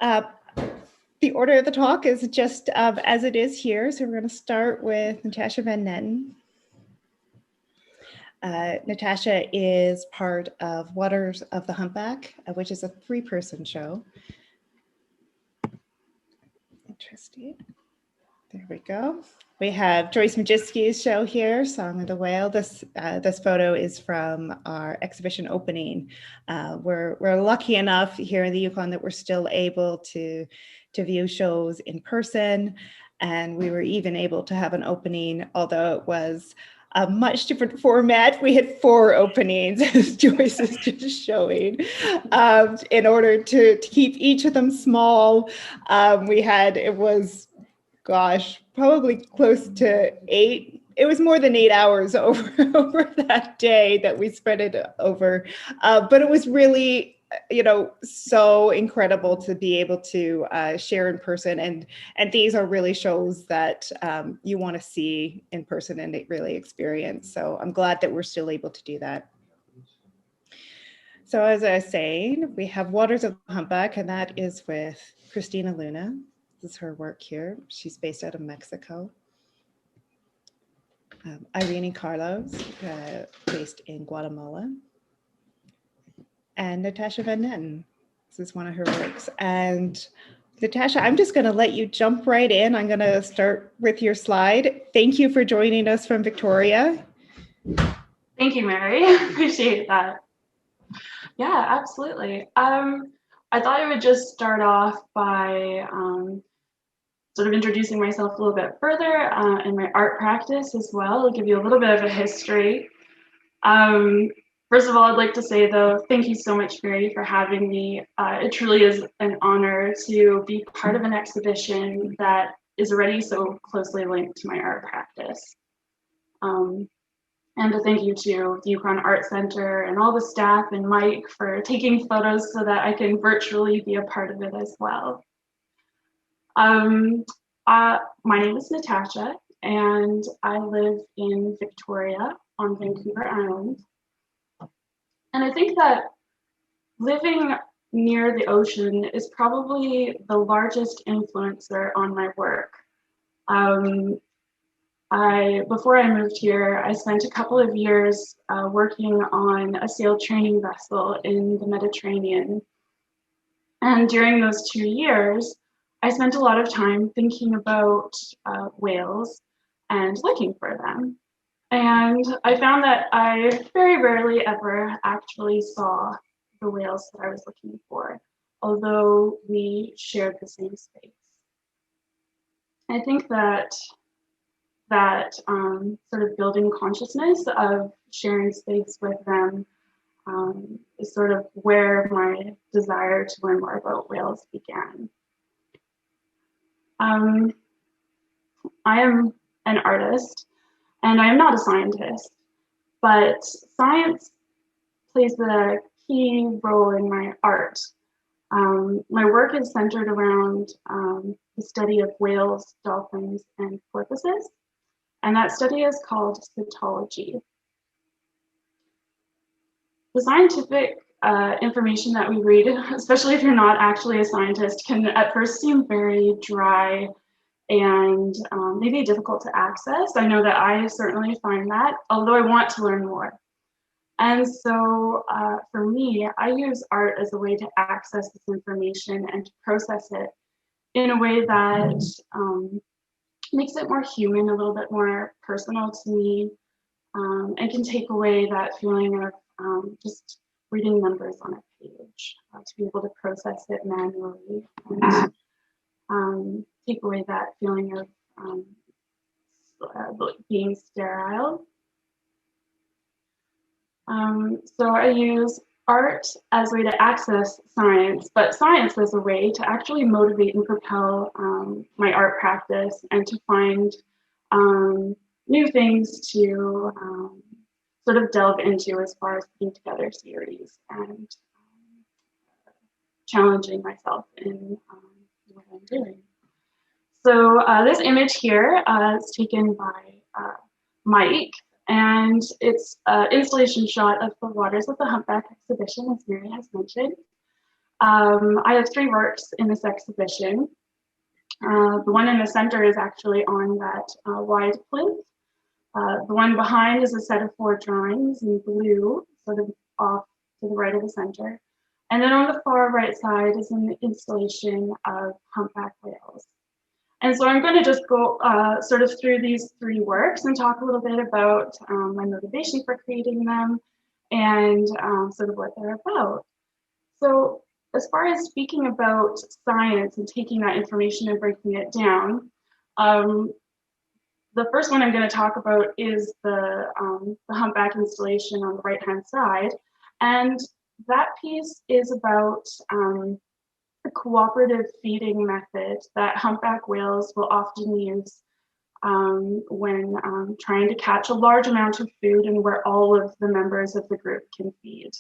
Uh, the order of the talk is just as it is here. So we're going to start with Natasha Van Netten. Natasha is part of Waters of the Humpback, which is a 3-person show. Interesting. There we go. We have Joyce Madiski's show here, Song of the Whale. This photo is from our exhibition opening. We're lucky enough here in the Yukon that we're still able to view shows in person, and we were even able to have an opening, although it was a much different format. We had 4 openings, as Joyce is just showing, in order to keep each of them small. It was, gosh, probably close to 8. It was more than 8 hours over that day that we spread it over. But it was really, so incredible to be able to share in person. And these are really shows that you want to see in person and really experience. So I'm glad that we're still able to do that. So as I was saying, we have Waters of the Humpback, and that is with Christina Luna. This is her work here. She's based out of Mexico. Irene Carlos, based in Guatemala. And Natasha Van Netten. This is one of her works. And Natasha, I'm just going to let you jump right in. I'm going to start with your slide. Thank you for joining us from Victoria. Thank you, Mary. I appreciate that. Yeah, absolutely. I thought I would just start off by sort of introducing myself a little bit further and my art practice as well. I'll give you a little bit of a history. First of all, I'd like to say, though, thank you so much, Mary, for having me. It truly is an honor to be part of an exhibition that is already so closely linked to my art practice. And to thank you to the Yukon Arts Centre and all the staff and Mike for taking photos so that I can virtually be a part of it as well. My name is Natasha, and I live in Victoria on Vancouver Island. And I think that living near the ocean is probably the largest influencer on my work. Before I moved here, I spent a couple of years working on a sail training vessel in the Mediterranean. And during those 2 years, I spent a lot of time thinking about whales and looking for them. And I found that I very rarely ever actually saw the whales that I was looking for, although we shared the same space. I think that sort of building consciousness of sharing space with them is sort of where my desire to learn more about whales began. I am an artist, and I am not a scientist, but science plays a key role in my art. My work is centered around the study of whales, dolphins, and porpoises, and that study is called cytology. The scientific information that we read, especially if you're not actually a scientist, can at first seem very dry and maybe difficult to access. I know that I certainly find that, although I want to learn more. And so for me, I use art as a way to access this information and to process it in a way that makes it more human, a little bit more personal to me, and can take away that feeling of just reading numbers on a page, to be able to process it manually and take away that feeling of being sterile. So I use art as a way to access science, but science as a way to actually motivate and propel my art practice and to find new things to sort of delve into as far as putting together series and challenging myself in what I'm doing. So this image here is taken by Mike, and it's an installation shot of the Waters of the Humpback exhibition, as Mary has mentioned. I have 3 works in this exhibition. The one in the center is actually on that wide plinth. The one behind is a set of 4 drawings in blue, sort of off to the right of the center. And then on the far right side is an installation of humpback whales. And so I'm going to just go sort of through these 3 works and talk a little bit about my motivation for creating them and sort of what they're about. So as far as speaking about science and taking that information and breaking it down, the first one I'm going to talk about is the humpback installation on the right-hand side. And that piece is about a cooperative feeding method that humpback whales will often use when trying to catch a large amount of food and where all of the members of the group can feed.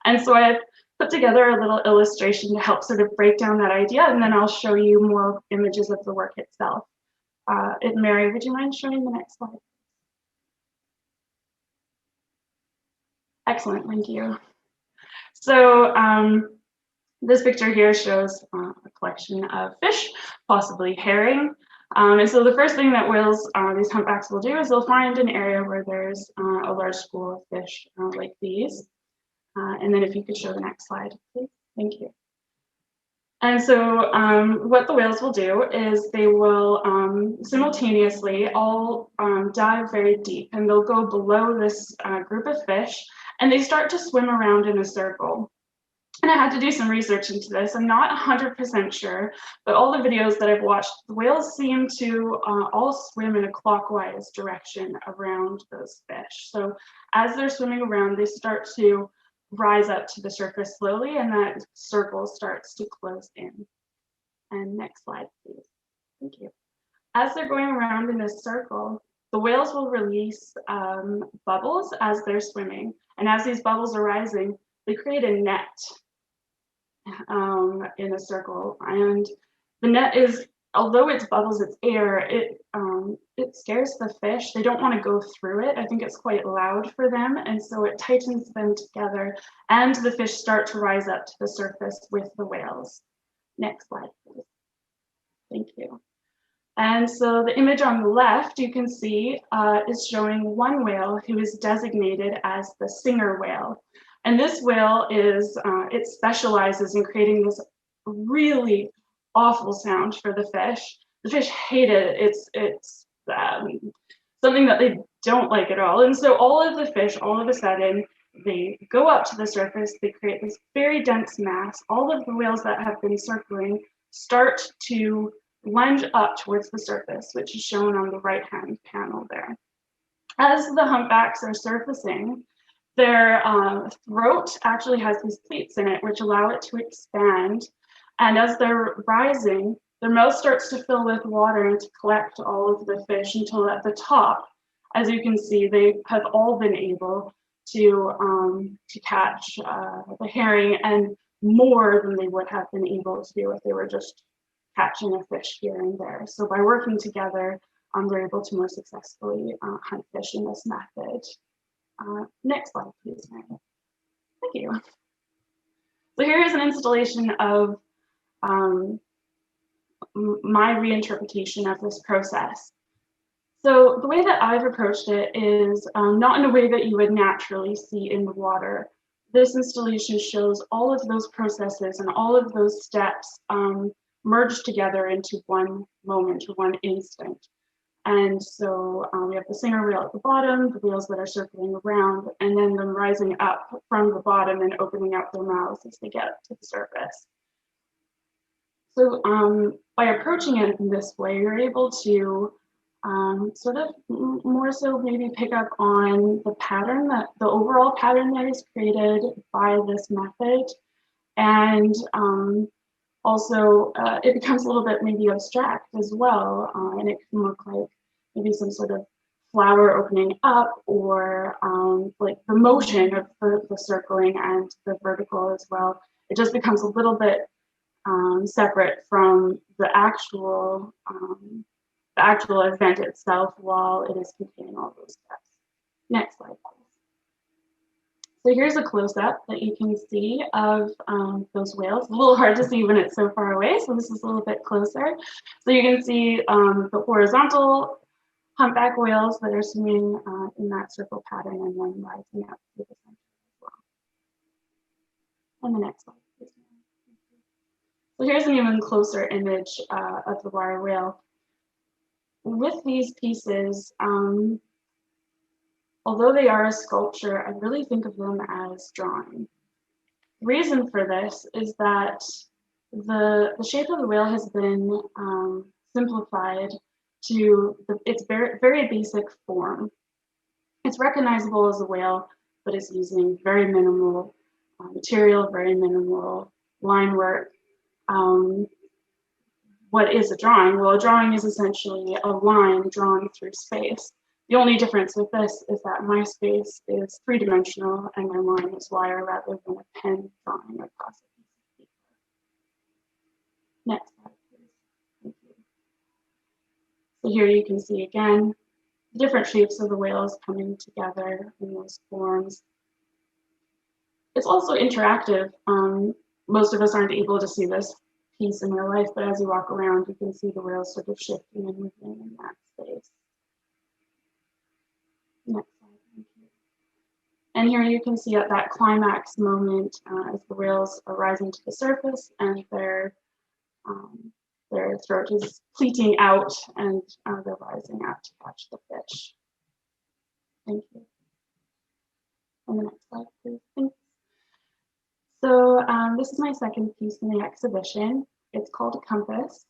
And so I've put together a little illustration to help sort of break down that idea, and then I'll show you more images of the work itself. Mary, would you mind showing the next slide? Excellent, thank you. So this picture here shows a collection of fish, possibly herring. And so the first thing that whales, these humpbacks will do is they'll find an area where there's a large school of fish like these. And then if you could show the next slide, please. Thank you. And so what the whales will do is they will simultaneously all dive very deep, and they'll go below this group of fish, and they start to swim around in a circle. And I had to do some research into this. I'm not 100% sure, but all the videos that I've watched, the whales seem to all swim in a clockwise direction around those fish. So as they're swimming around, they start to rise up to the surface slowly, and that circle starts to close in. And next slide, please. Thank you. As they're going around in this circle, the whales will release bubbles as they're swimming. And as these bubbles are rising, they create a net in a circle. And the net is, although it's bubbles, it's air, it scares the fish. They don't want to go through it. I think it's quite loud for them. And so it tightens them together, and the fish start to rise up to the surface with the whales. Next slide, please. Thank you. And so the image on the left, you can see, is showing one whale who is designated as the singer whale. And this whale is, it specializes in creating this really awful sound for the fish. The fish hate it. It's something that they don't like at all. And so all of the fish, all of a sudden, they go up to the surface, they create this very dense mass. All of the whales that have been circling start to lunge up towards the surface, which is shown on the right-hand panel there. As the humpbacks are surfacing, their throat actually has these pleats in it, which allow it to expand. And as they're rising, their mouth starts to fill with water and to collect all of the fish until at the top, as you can see, they have all been able to catch the herring, and more than they would have been able to do if they were just catching a fish here and there. So by working together, they're able to more successfully hunt fish in this method. Next slide, please, Mary. Thank you. So here is an installation of my reinterpretation of this process. So the way that I've approached it is not in a way that you would naturally see in the water. This installation shows all of those processes and all of those steps merged together into one moment or one instant. And so we have the singer whale at the bottom, the whales that are circling around, and then them rising up from the bottom and opening up their mouths as they get to the surface. So by approaching it in this way, you're able to sort of more so maybe pick up on the pattern, that the overall pattern that is created by this method. And also it becomes a little bit maybe abstract as well, and it can look like maybe some sort of flower opening up, or like the motion of the circling and the vertical as well. It just becomes a little bit separate from the actual event itself while it is containing all those steps. Next slide, please. So here's a close-up that you can see of those whales. It's a little hard to see when it's so far away, so this is a little bit closer. So you can see the horizontal humpback whales that are swimming in that circle pattern and then rising up to the center as well. And the next slide, please. So here's an even closer image of the wire whale. With these pieces, although they are a sculpture, I really think of them as drawing. The reason for this is that the shape of the whale has been simplified to its very basic form. It's recognizable as a whale, but it's using very minimal material, very minimal line work. What is a drawing? Well, a drawing is essentially a line drawn through space. The only difference with this is that my space is three-dimensional and my line is wire rather than a pen drawing across a piece of paper. Next slide, please. Thank you. So here you can see again the different shapes of the whales coming together in those forms. It's also interactive. Most of us aren't able to see this piece in real life, but as you walk around, you can see the whales sort of shifting and moving in that space. Next slide, thank you. And here you can see at that climax moment as the whales are rising to the surface and their throat is pleating out and they're rising out to catch the fish. Thank you. And the next slide, please. Thanks. So this is my second piece in the exhibition. It's called A Compass.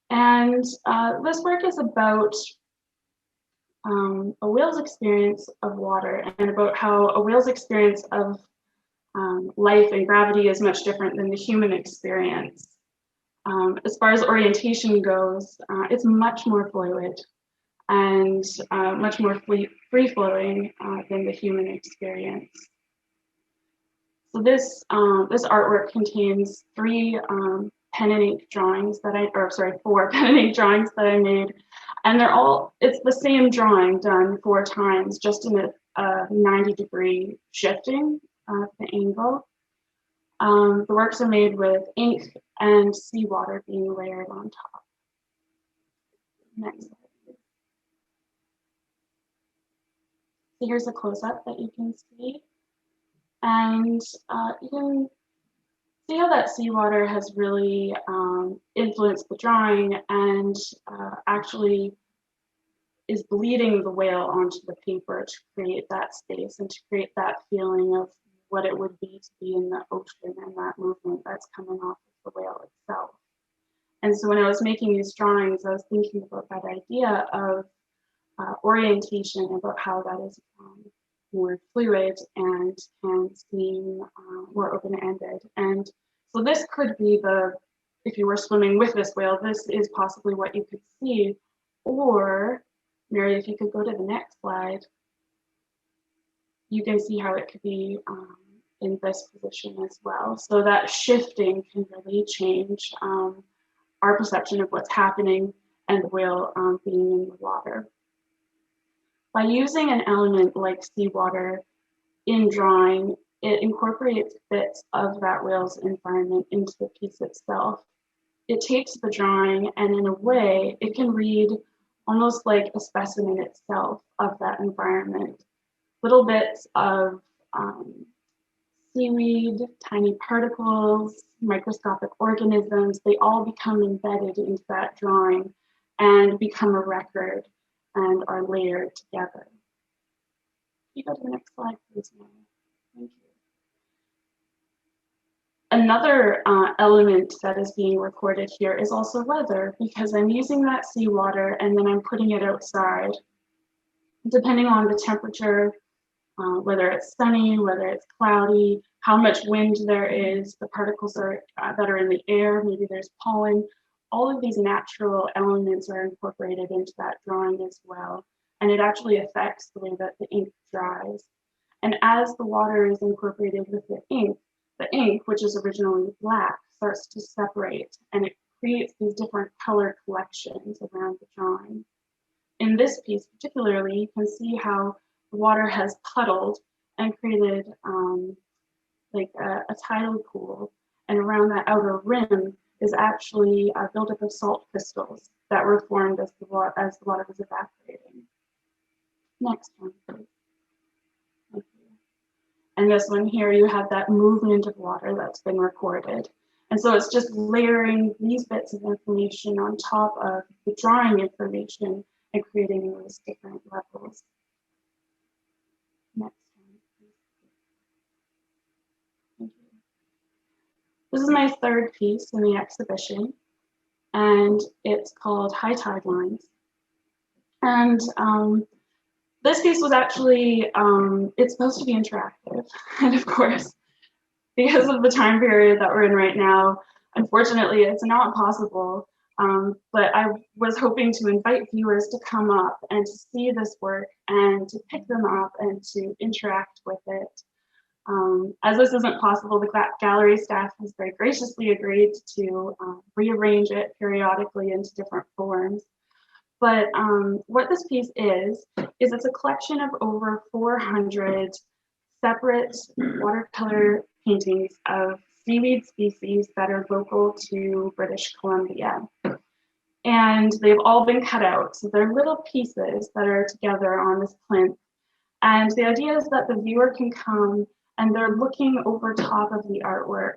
And this work is about a whale's experience of water and about how a whale's experience of life and gravity is much different than the human experience. As far as orientation goes, it's much more fluid and much more free-flowing than the human experience. So this artwork contains four pen and ink drawings that I made, and it's the same drawing done 4 times, just in a 90-degree shifting of the angle. The works are made with ink and seawater being layered on top. Next slide, please. So here's a close-up that you can see. And you can see how that seawater has really influenced the drawing and actually is bleeding the whale onto the paper to create that space and to create that feeling of what it would be to be in the ocean and that movement that's coming off of the whale itself. And so when I was making these drawings, I was thinking about that idea of orientation, about how that is more fluid and can seem more open-ended. And so this could be if you were swimming with this whale, this is possibly what you could see. Or, Mary, if you could go to the next slide, you can see how it could be in this position as well. So that shifting can really change our perception of what's happening and the whale being in the water. By using an element like seawater in drawing, it incorporates bits of that whale's environment into the piece itself. It takes the drawing and in a way, it can read almost like a specimen itself of that environment. Little bits of seaweed, tiny particles, microscopic organisms, they all become embedded into that drawing and become a record and are layered together. Can you go to the next slide, please, Mary? Thank you. Another element that is being recorded here is also weather, because I'm using that seawater and then I'm putting it outside. Depending on the temperature, whether it's sunny, whether it's cloudy, how much wind there is, the particles that are in the air, maybe there's pollen, all of these natural elements are incorporated into that drawing as well. And it actually affects the way that the ink dries. And as the water is incorporated with the ink, which is originally black, starts to separate and it creates these different color collections around the drawing. In this piece particularly, you can see how the water has puddled and created like a tidal pool. And around that outer rim is actually a buildup of salt crystals that were formed as the water was evaporating. Next one, please. Thank you. And this one here, you have that movement of water that's been recorded. And so it's just layering these bits of information on top of the drawing information and creating those different levels. Next one, please. Thank you. This is my third piece in the exhibition, and it's called High Tidelines. And this piece was actually, it's supposed to be interactive. And of course, because of the time period that we're in right now, unfortunately, it's not possible. But I was hoping to invite viewers to come up and to see this work and to pick them up and to interact with it. As this isn't possible, the gallery staff has very graciously agreed to rearrange it periodically into different forms. But what this piece is it's a collection of over 400 separate watercolor paintings of seaweed species that are local to British Columbia. And they've all been cut out. So they're little pieces that are together on this plinth. And the idea is that the viewer can come and they're looking over top of the artwork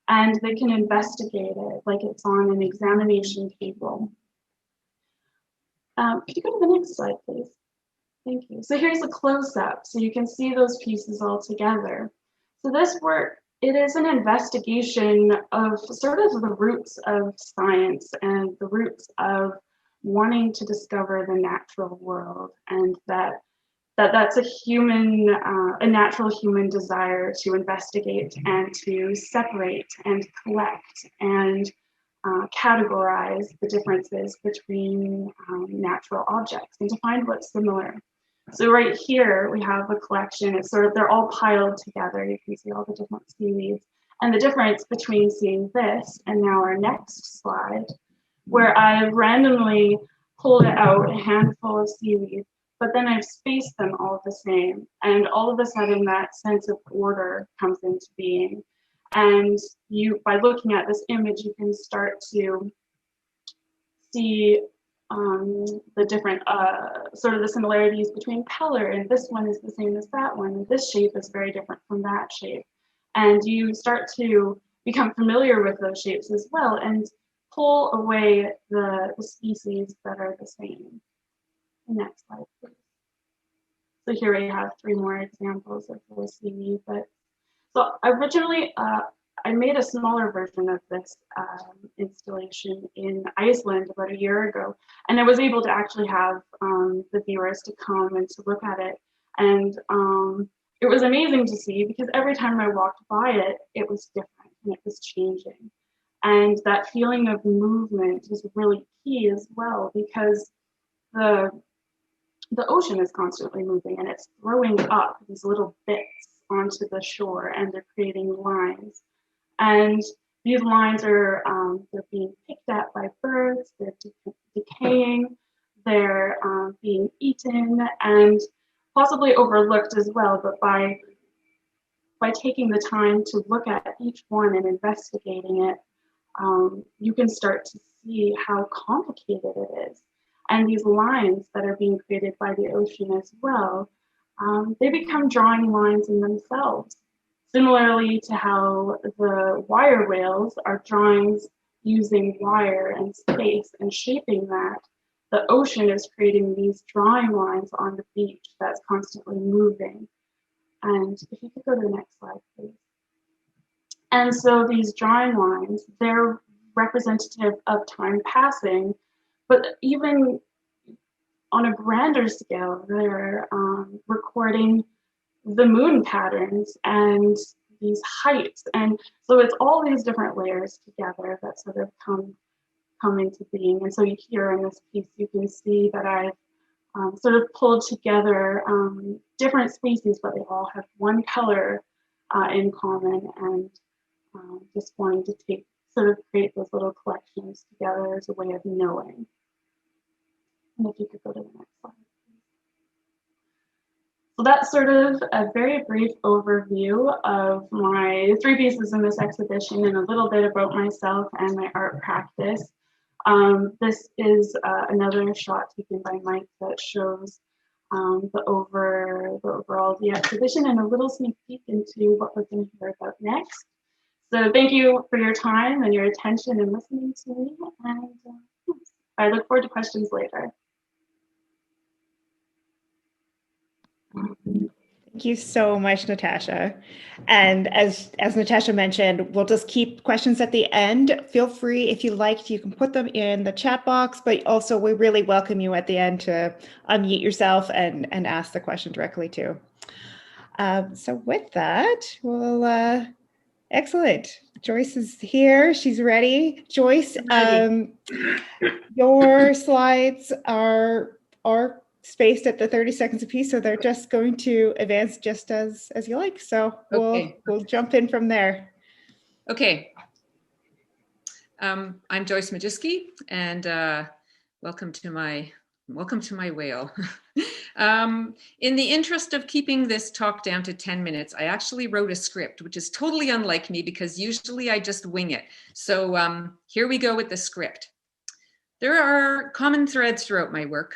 and they can investigate it like it's on an examination table. Could you go to the next slide, please? Thank you. So here's a close-up, so you can see those pieces all together. So this work, it is an investigation of sort of the roots of science and the roots of wanting to discover the natural world, and that's a natural human desire to investigate and to separate and collect and categorize the differences between natural objects and to find what's similar. So right here we have a collection. It's sort of, they're all piled together. You can see all the different seaweeds. And the difference between seeing this and now our next slide, where I've randomly pulled out a handful of seaweed, but then I've spaced them all the same. And all of a sudden that sense of order comes into being. And by looking at this image, you can start to see the different, sort of the similarities between color, and this one is the same as that one, and this shape is very different from that shape. And you start to become familiar with those shapes as well and pull away the species that are the same. Next slide, please. So here we have 3 more examples of those seaweed. But so originally, I made a smaller version of this installation in Iceland about a year ago, and I was able to actually have the viewers to come and to look at it. And it was amazing to see, because every time I walked by it, it was different and it was changing. And that feeling of movement is really key as well, because the ocean is constantly moving and it's throwing up these little bits onto the shore, and they're creating lines. And these lines are they're being picked at by birds, they're decaying, they're being eaten, and possibly overlooked as well. But by taking the time to look at each one and investigating it, you can start to see how complicated it is. And these lines that are being created by the ocean as well, they become drawing lines in themselves. Similarly to how the wire whales are drawings using wire and space and shaping that, the ocean is creating these drawing lines on the beach that's constantly moving. And if you could go to the next slide, please. And so these drawing lines, they're representative of time passing, but even on a grander scale, they're recording the moon patterns and these heights. And so it's all these different layers together that sort of come into being. And so here in this piece, you can see that I've sort of pulled together different species, but they all have one color in common, and just wanting to sort of create those little collections together as a way of knowing. And if you could go to the next slide. So that's sort of a very brief overview of my 3 pieces in this exhibition and a little bit about myself and my art practice. This is another shot taken by Mike that shows the overall of the exhibition and a little sneak peek into what we're going to hear about next. So thank you for your time and your attention and listening to me, and I look forward to questions later. Thank you so much, Natasha. And as Natasha mentioned, we'll just keep questions at the end. Feel free, if you liked, you can put them in the chat box, but also we really welcome you at the end to unmute yourself and ask the question directly too. So with that, we'll, excellent. Joyce is here, she's ready. Joyce, your slides are spaced at the 30 seconds apiece, so they're just going to advance just as you like. So we'll jump in from there. Okay. I'm Joyce Madiski, and welcome to my whale. In the interest of keeping this talk down to 10 minutes, I actually wrote a script, which is totally unlike me because usually I just wing it. So here we go with the script. There are common threads throughout my work.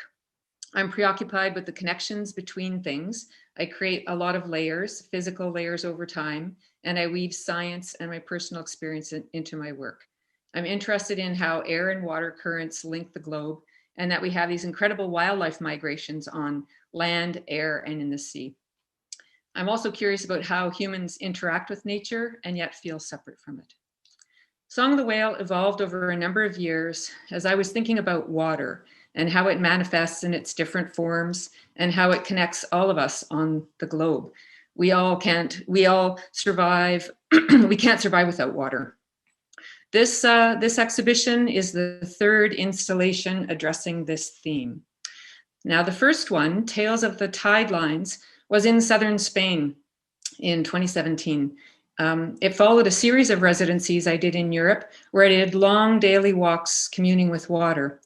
I'm preoccupied with the connections between things. I create a lot of layers, physical layers over time, and I weave science and my personal experience into my work. I'm interested in how air and water currents link the globe, and that we have these incredible wildlife migrations on land, air, and in the sea. I'm also curious about how humans interact with nature and yet feel separate from it. Song of the Whale evolved over a number of years as I was thinking about water and how it manifests in its different forms and how it connects all of us on the globe. We all survive, we can't survive without water. This exhibition is the 3rd installation addressing this theme. Now, the first one, Tales of the Tidelines, was in southern Spain in 2017. It followed a series of residencies I did in Europe where I did long daily walks communing with water.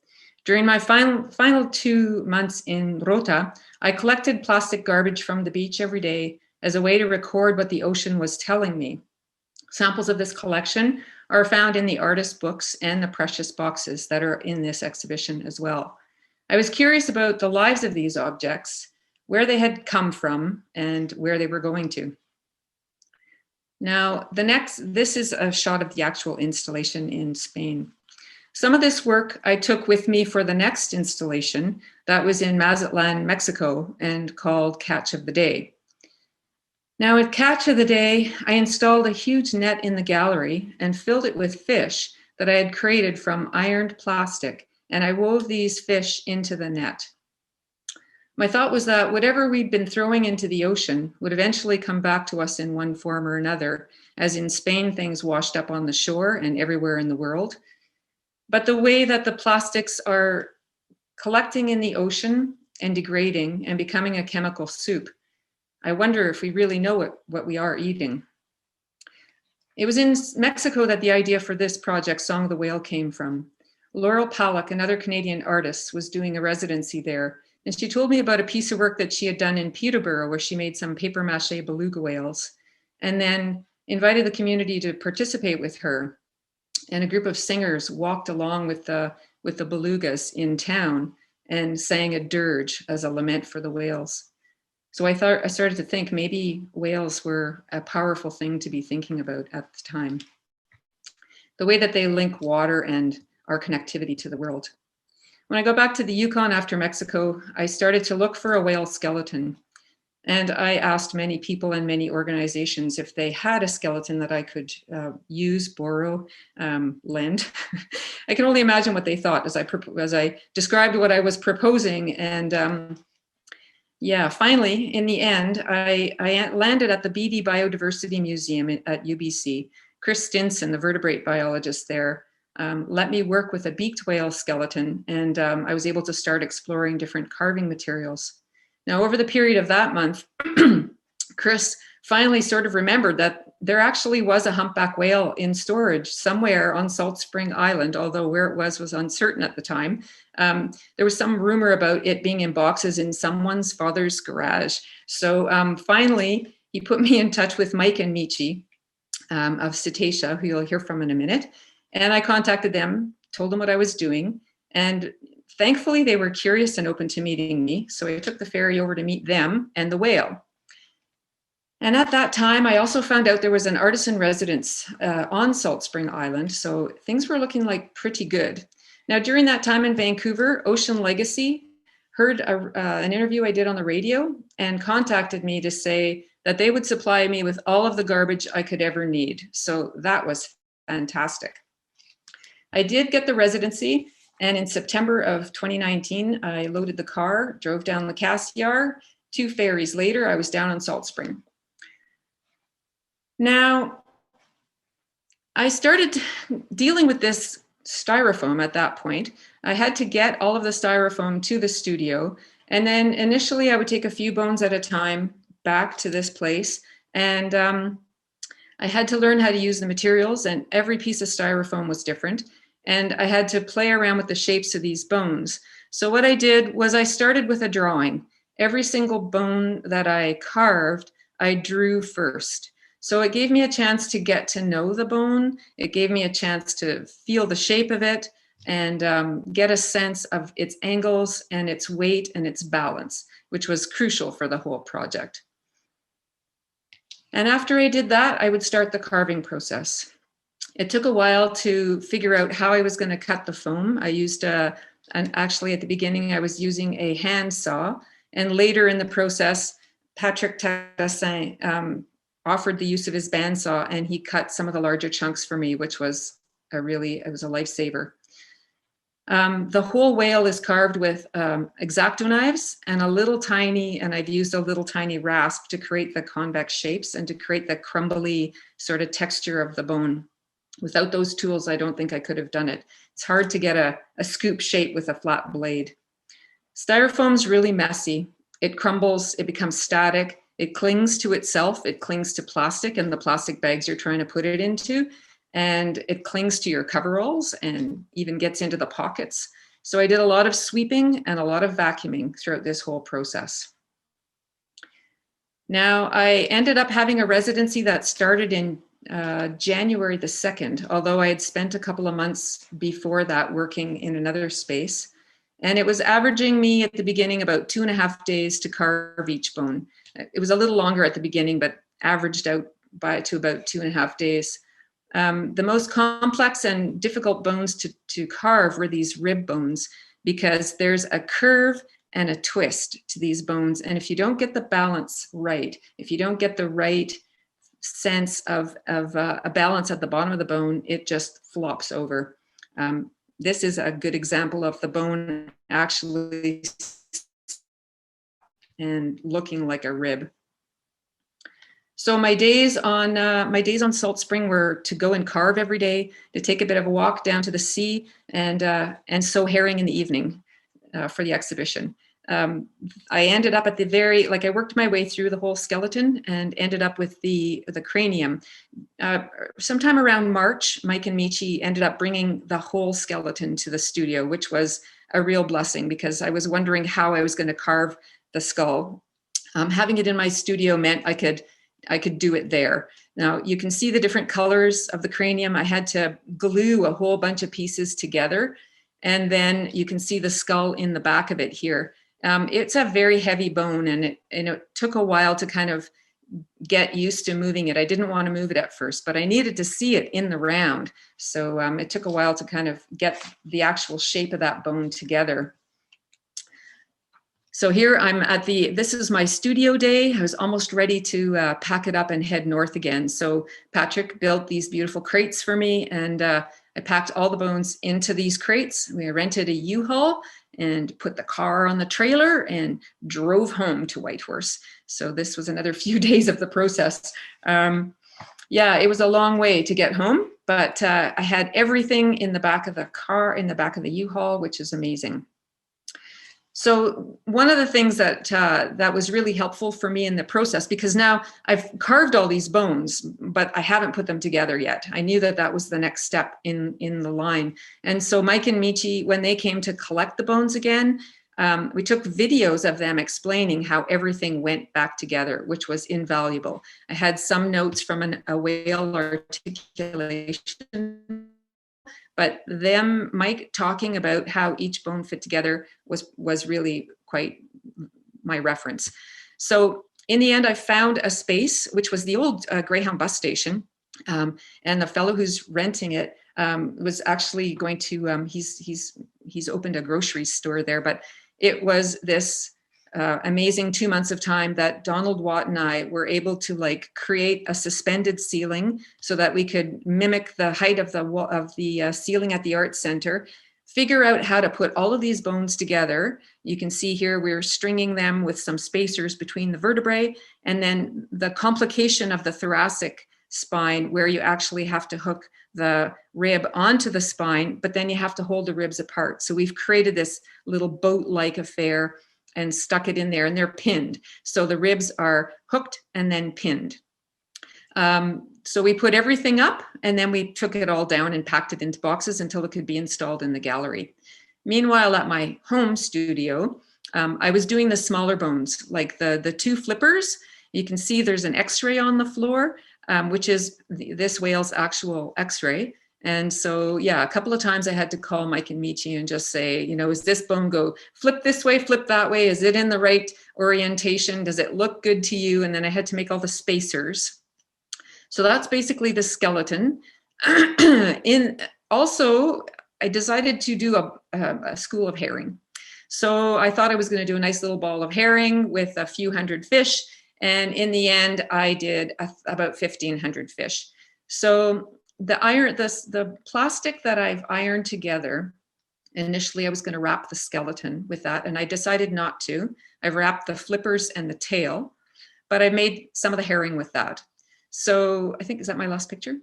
During my final 2 months in Rota, I collected plastic garbage from the beach every day as a way to record what the ocean was telling me. Samples of this collection are found in the artist books and the precious boxes that are in this exhibition as well. I was curious about the lives of these objects, where they had come from, and where they were going to. Now, this is a shot of the actual installation in Spain. Some of this work I took with me for the next installation that was in Mazatlan, Mexico, and called Catch of the Day. Now at Catch of the Day, I installed a huge net in the gallery and filled it with fish that I had created from ironed plastic, and I wove these fish into the net. My thought was that whatever we'd been throwing into the ocean would eventually come back to us in one form or another, as in Spain, things washed up on the shore and everywhere in the world. But the way that the plastics are collecting in the ocean and degrading and becoming a chemical soup, I wonder if we really know what we are eating. It was in Mexico that the idea for this project, Song of the Whale, came from. Laurel Palak, another Canadian artist, was doing a residency there, and she told me about a piece of work that she had done in Peterborough where she made some paper mache beluga whales and then invited the community to participate with her. And a group of singers walked along with the belugas in town and sang a dirge as a lament for the whales. So I started to think maybe whales were a powerful thing to be thinking about at the time. The way that they link water and our connectivity to the world. When I go back to the Yukon after Mexico, I started to look for a whale skeleton. And I asked many people and many organizations if they had a skeleton that I could use, borrow, lend. I can only imagine what they thought as I described what I was proposing. And yeah, finally, in the end, I landed at the BD Biodiversity Museum at UBC. Chris Stinson, the vertebrate biologist there, let me work with a beaked whale skeleton, and I was able to start exploring different carving materials. Now, over the period of that month, Chris finally sort of remembered that there actually was a humpback whale in storage somewhere on Salt Spring Island, although where it was uncertain at the time. There was some rumor about it being in boxes in someone's father's garage. So finally, he put me in touch with Mike and Michi of Cetacea, who you'll hear from in a minute. And I contacted them, told them what I was doing. And thankfully, they were curious and open to meeting me. So I took the ferry over to meet them and the whale. And at that time, I also found out there was an artisan residence on Salt Spring Island. So things were looking like pretty good. Now, during that time in Vancouver, Ocean Legacy heard an interview I did on the radio and contacted me to say that they would supply me with all of the garbage I could ever need. So that was fantastic. I did get the residency. And in September of 2019, I loaded the car, drove down the Cassiar. 2 ferries later, I was down on Salt Spring. Now, I started dealing with this styrofoam at that point. I had to get all of the styrofoam to the studio. And then initially I would take a few bones at a time back to this place. And I had to learn how to use the materials, and every piece of styrofoam was different. And I had to play around with the shapes of these bones. So what I did was I started with a drawing. Every single bone that I carved, I drew first. So it gave me a chance to get to know the bone. It gave me a chance to feel the shape of it and get a sense of its angles and its weight and its balance, which was crucial for the whole project. And after I did that, I would start the carving process. It took a while to figure out how I was going to cut the foam. I used and actually at the beginning, I was using a hand saw. And later in the process, Patrick Tassin offered the use of his bandsaw, and he cut some of the larger chunks for me, which was it was a lifesaver. The whole whale is carved with X-Acto knives and I've used a little tiny rasp to create the convex shapes and to create the crumbly sort of texture of the bone. Without those tools, I don't think I could have done it. It's hard to get a scoop shape with a flat blade. Styrofoam's really messy. It crumbles, it becomes static, it clings to itself, it clings to plastic and the plastic bags you're trying to put it into, and it clings to your coveralls and even gets into the pockets. So I did a lot of sweeping and a lot of vacuuming throughout this whole process. Now, I ended up having a residency that started in January the 2nd, although I had spent a couple of months before that working in another space. And it was averaging me at the beginning about 2.5 days to carve each bone. It was a little longer at the beginning, but averaged out to about 2.5 days. The most complex and difficult bones to carve were these rib bones, because there's a curve and a twist to these bones. And if you don't get the balance right, if you don't get the right sense of a balance at the bottom of the bone, it just flops over. This is a good example of the bone actually and looking like a rib. So my days on Salt Spring were to go and carve every day, to take a bit of a walk down to the sea, and sew herring in the evening for the exhibition. I ended up at I worked my way through the whole skeleton and ended up with the cranium. Sometime around March, Mike and Michi ended up bringing the whole skeleton to the studio, which was a real blessing because I was wondering how I was going to carve the skull. Having it in my studio meant I could do it there. Now you can see the different colors of the cranium. I had to glue a whole bunch of pieces together, and then you can see the skull in the back of it here. It's a very heavy bone, and it took a while to kind of get used to moving it. I didn't want to move it at first, but I needed to see it in the round. So it took a while to kind of get the actual shape of that bone together. So here I'm this is my studio day. I was almost ready to pack it up and head north again. So Patrick built these beautiful crates for me, and I packed all the bones into these crates. We rented a U-Haul and put the car on the trailer and drove home to Whitehorse. So this was another few days of the process. Yeah, it was a long way to get home, but I had everything in the back of the car, in the back of the U-Haul, which is amazing. So one of the things that that was really helpful for me in the process, because now I've carved all these bones, but I haven't put them together yet. I knew that that was the next step in the line. And so Mike and Michi, when they came to collect the bones again, we took videos of them explaining how everything went back together, which was invaluable. I had some notes from a whale articulation, but Mike talking about how each bone fit together was really quite my reference. So in the end, I found a space, which was the old Greyhound bus station. And the fellow who's renting it was actually going to, he's opened a grocery store there, but it was this amazing 2 months of time that Donald Watt and I were able to like create a suspended ceiling so that we could mimic the height of the ceiling at the Arts Centre, figure out how to put all of these bones together. You can see here we're stringing them with some spacers between the vertebrae, and then the complication of the thoracic spine where you actually have to hook the rib onto the spine, but then you have to hold the ribs apart. So we've created this little boat-like affair and stuck it in there, and they're pinned. So the ribs are hooked and then pinned. So we put everything up, and then we took it all down and packed it into boxes until it could be installed in the gallery. Meanwhile, at my home studio, I was doing the smaller bones, like the two flippers. You can see there's an X-ray on the floor, which is this whale's actual X-ray. And so, yeah, a couple of times I had to call Mike and Michi and just say, you know, is this bone go flip this way, flip that way? Is it in the right orientation? Does it look good to you? And then I had to make all the spacers. So that's basically the skeleton. Also, I decided to do a school of herring. So I thought I was going to do a nice little ball of herring with a few hundred fish. And in the end, I did about 1,500 fish. So the plastic that I've ironed together, initially I was going to wrap the skeleton with that, and I decided not to. I've wrapped the flippers and the tail, but I made some of the herring with that. So I think, is that my last picture?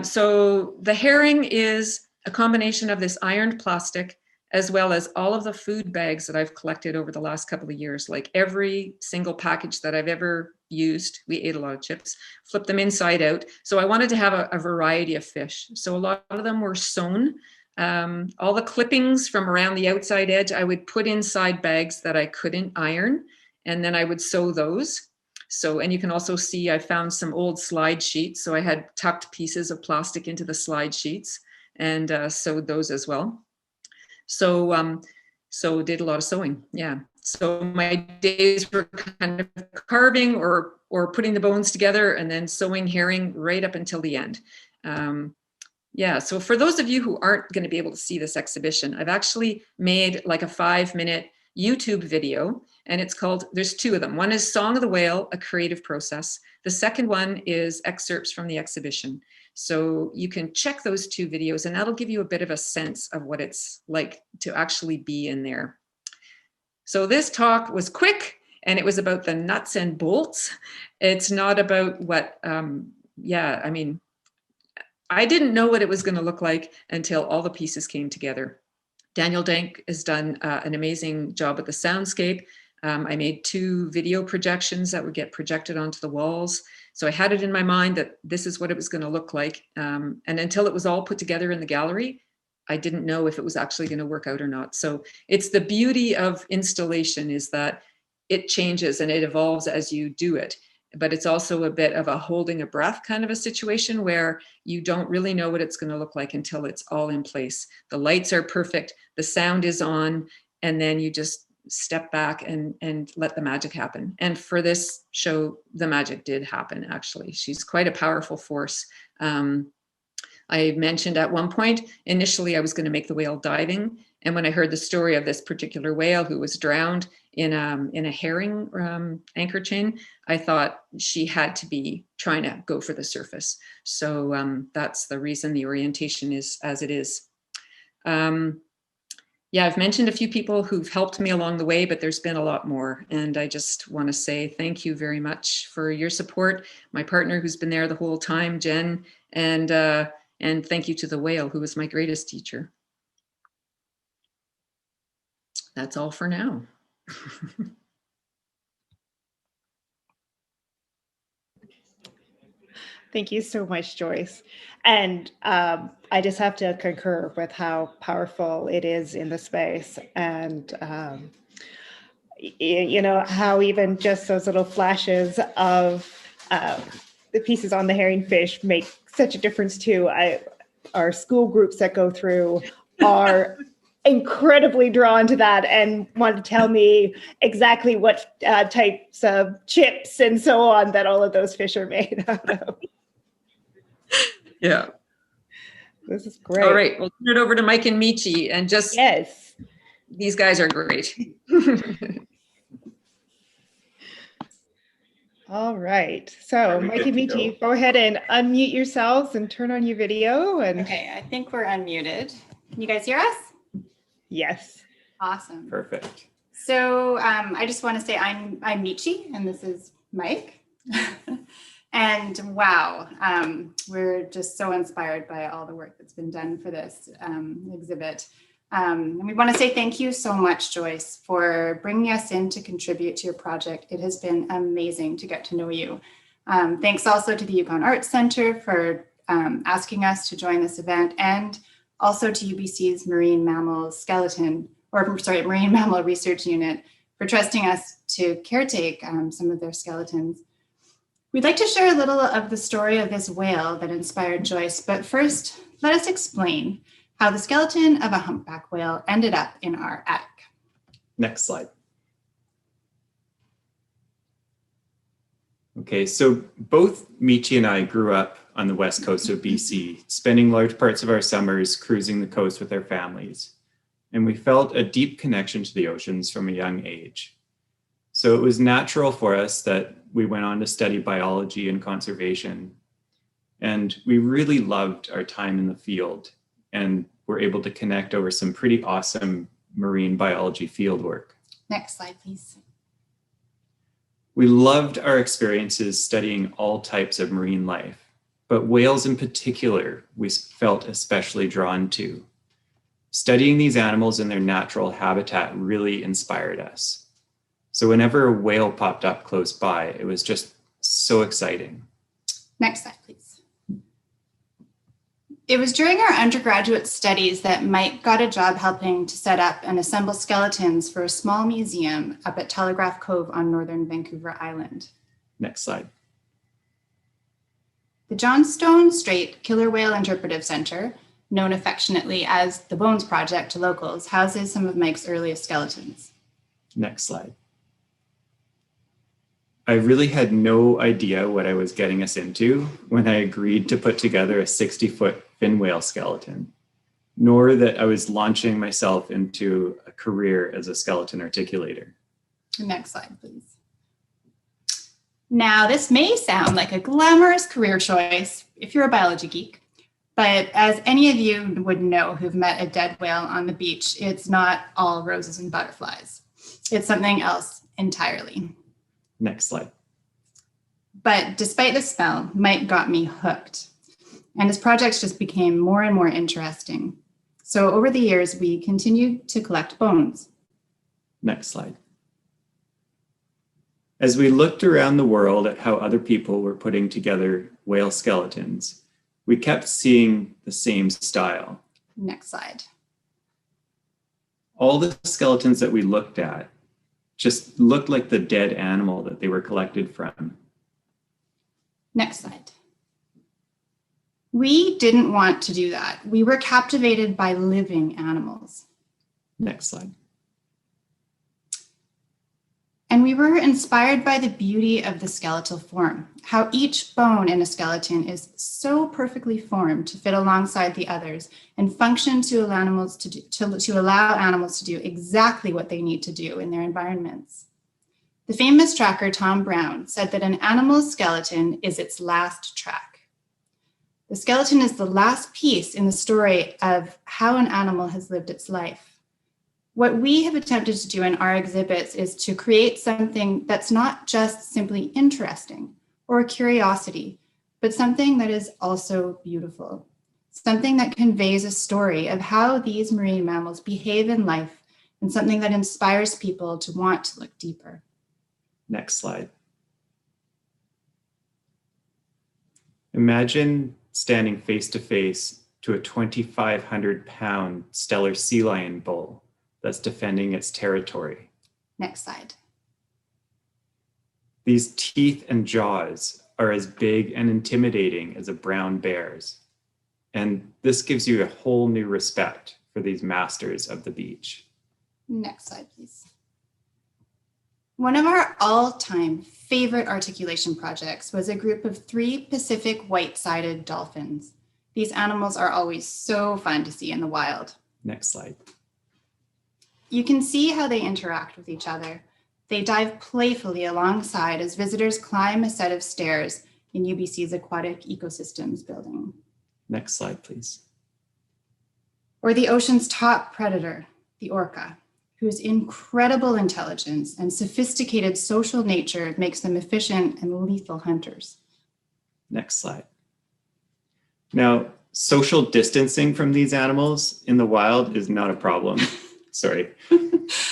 So the herring is a combination of this ironed plastic as well as all of the food bags that I've collected over the last couple of years. Like every single package that I've ever used, we ate a lot of chips, flipped them inside out. So I wanted to have a variety of fish. So a lot of them were sewn. All the clippings from around the outside edge, I would put inside bags that I couldn't iron, and then I would sew those. So, and you can also see I found some old slide sheets. So I had tucked pieces of plastic into the slide sheets and sewed those as well. So, so did a lot of sewing, yeah. So my days were kind of carving or putting the bones together and then sewing herring right up until the end. Yeah, so for those of you who aren't going to be able to see this exhibition, I've actually made like a 5-minute YouTube video, and it's called, there's two of them. One is Song of the Whale, A Creative Process. The second one is excerpts from the exhibition. So you can check those two videos, and that'll give you a bit of a sense of what it's like to actually be in there. So this talk was quick, and it was about the nuts and bolts. It's not about what, yeah, I mean, I didn't know what it was going to look like until all the pieces came together. Daniel Dank has done an amazing job with the soundscape. I made 2 video projections that would get projected onto the walls. So I had it in my mind that this is what it was going to look like. And until it was all put together in the gallery, I didn't know if it was actually going to work out or not. So it's the beauty of installation, is that it changes and it evolves as you do it. But it's also a bit of a holding a breath kind of a situation where you don't really know what it's going to look like until it's all in place. The lights are perfect, the sound is on, and then you just step back and let the magic happen. And for this show, the magic did happen, actually. She's quite a powerful force. I mentioned at one point, initially I was going to make the whale diving. And when I heard the story of this particular whale who was drowned in a herring anchor chain, I thought she had to be trying to go for the surface. So that's the reason the orientation is as it is. Yeah, I've mentioned a few people who've helped me along the way, but there's been a lot more. And I just want to say thank you very much for your support. My partner who's been there the whole time, Jen, and thank you to the whale, who was my greatest teacher. That's all for now. Thank you so much, Joyce. And I just have to concur with how powerful it is in the space. And, you know, how even just those little flashes of the pieces on the herringfish make such a difference too. Our school groups that go through are incredibly drawn to that and want to tell me exactly what types of chips and so on that all of those fish are made out of. Yeah. This is great. All right, we'll turn it over to Mike and Michi, and just, yes, these guys are great. All right. So Mike and Michi, go ahead and unmute yourselves and turn on your video. And okay, I think we're unmuted. Can you guys hear us? yes. Awesome. Perfect. So I just want to say I'm Michi and this is Mike. And wow, we're just so inspired by all the work that's been done for this exhibit. And we want to say thank you so much, Joyce, for bringing us in to contribute to your project. It has been amazing to get to know you. Thanks also to the Yukon Arts Centre for asking us to join this event, and also to UBC's Marine Mammal Research Unit for trusting us to caretake some of their skeletons. We'd like to share a little of the story of this whale that inspired Joyce, but first, let us explain how the skeleton of a humpback whale ended up in our attic. Next slide. Okay, so both Michi and I grew up on the west coast of BC, spending large parts of our summers cruising the coast with our families. And we felt a deep connection to the oceans from a young age. So it was natural for us that we went on to study biology and conservation. And we really loved our time in the field and were able to connect over some pretty awesome marine biology field work. Next slide, please. We loved our experiences studying all types of marine life, but whales in particular, we felt especially drawn to. Studying these animals in their natural habitat really inspired us. So whenever a whale popped up close by, it was just so exciting. Next slide, please. It was during our undergraduate studies that Mike got a job helping to set up and assemble skeletons for a small museum up at Telegraph Cove on northern Vancouver Island. Next slide. The Johnstone Strait Killer Whale Interpretive Centre, known affectionately as the Bones Project to locals, houses some of Mike's earliest skeletons. Next slide. I really had no idea what I was getting us into when I agreed to put together a 60-foot fin whale skeleton, nor that I was launching myself into a career as a skeleton articulator. Next slide, please. Now, this may sound like a glamorous career choice if you're a biology geek, but as any of you would know who've met a dead whale on the beach, it's not all roses and butterflies. It's something else entirely. Next slide. But despite the spell, Mike got me hooked, and his projects just became more and more interesting. So over the years, we continued to collect bones. Next slide. As we looked around the world at how other people were putting together whale skeletons, we kept seeing the same style. Next slide. All the skeletons that we looked at just looked like the dead animal that they were collected from. Next slide. We didn't want to do that. We were captivated by living animals. Next slide. And we were inspired by the beauty of the skeletal form, how each bone in a skeleton is so perfectly formed to fit alongside the others and function to allow animals to do exactly what they need to do in their environments. The famous tracker Tom Brown said that an animal's skeleton is its last track. The skeleton is the last piece in the story of how an animal has lived its life. What we have attempted to do in our exhibits is to create something that's not just simply interesting or a curiosity, but something that is also beautiful, something that conveys a story of how these marine mammals behave in life and something that inspires people to want to look deeper. Next slide. Imagine standing face to face to a 2,500-pound stellar sea lion bull that's defending its territory. Next slide. These teeth and jaws are as big and intimidating as a brown bear's. And this gives you a whole new respect for these masters of the beach. Next slide, please. One of our all-time favorite articulation projects was a group of 3 Pacific white-sided dolphins. These animals are always so fun to see in the wild. Next slide. You can see how they interact with each other. They dive playfully alongside as visitors climb a set of stairs in UBC's Aquatic Ecosystems building. Next slide, please. Or the ocean's top predator, the orca, whose incredible intelligence and sophisticated social nature makes them efficient and lethal hunters. Next slide. Now, social distancing from these animals in the wild is not a problem. Sorry.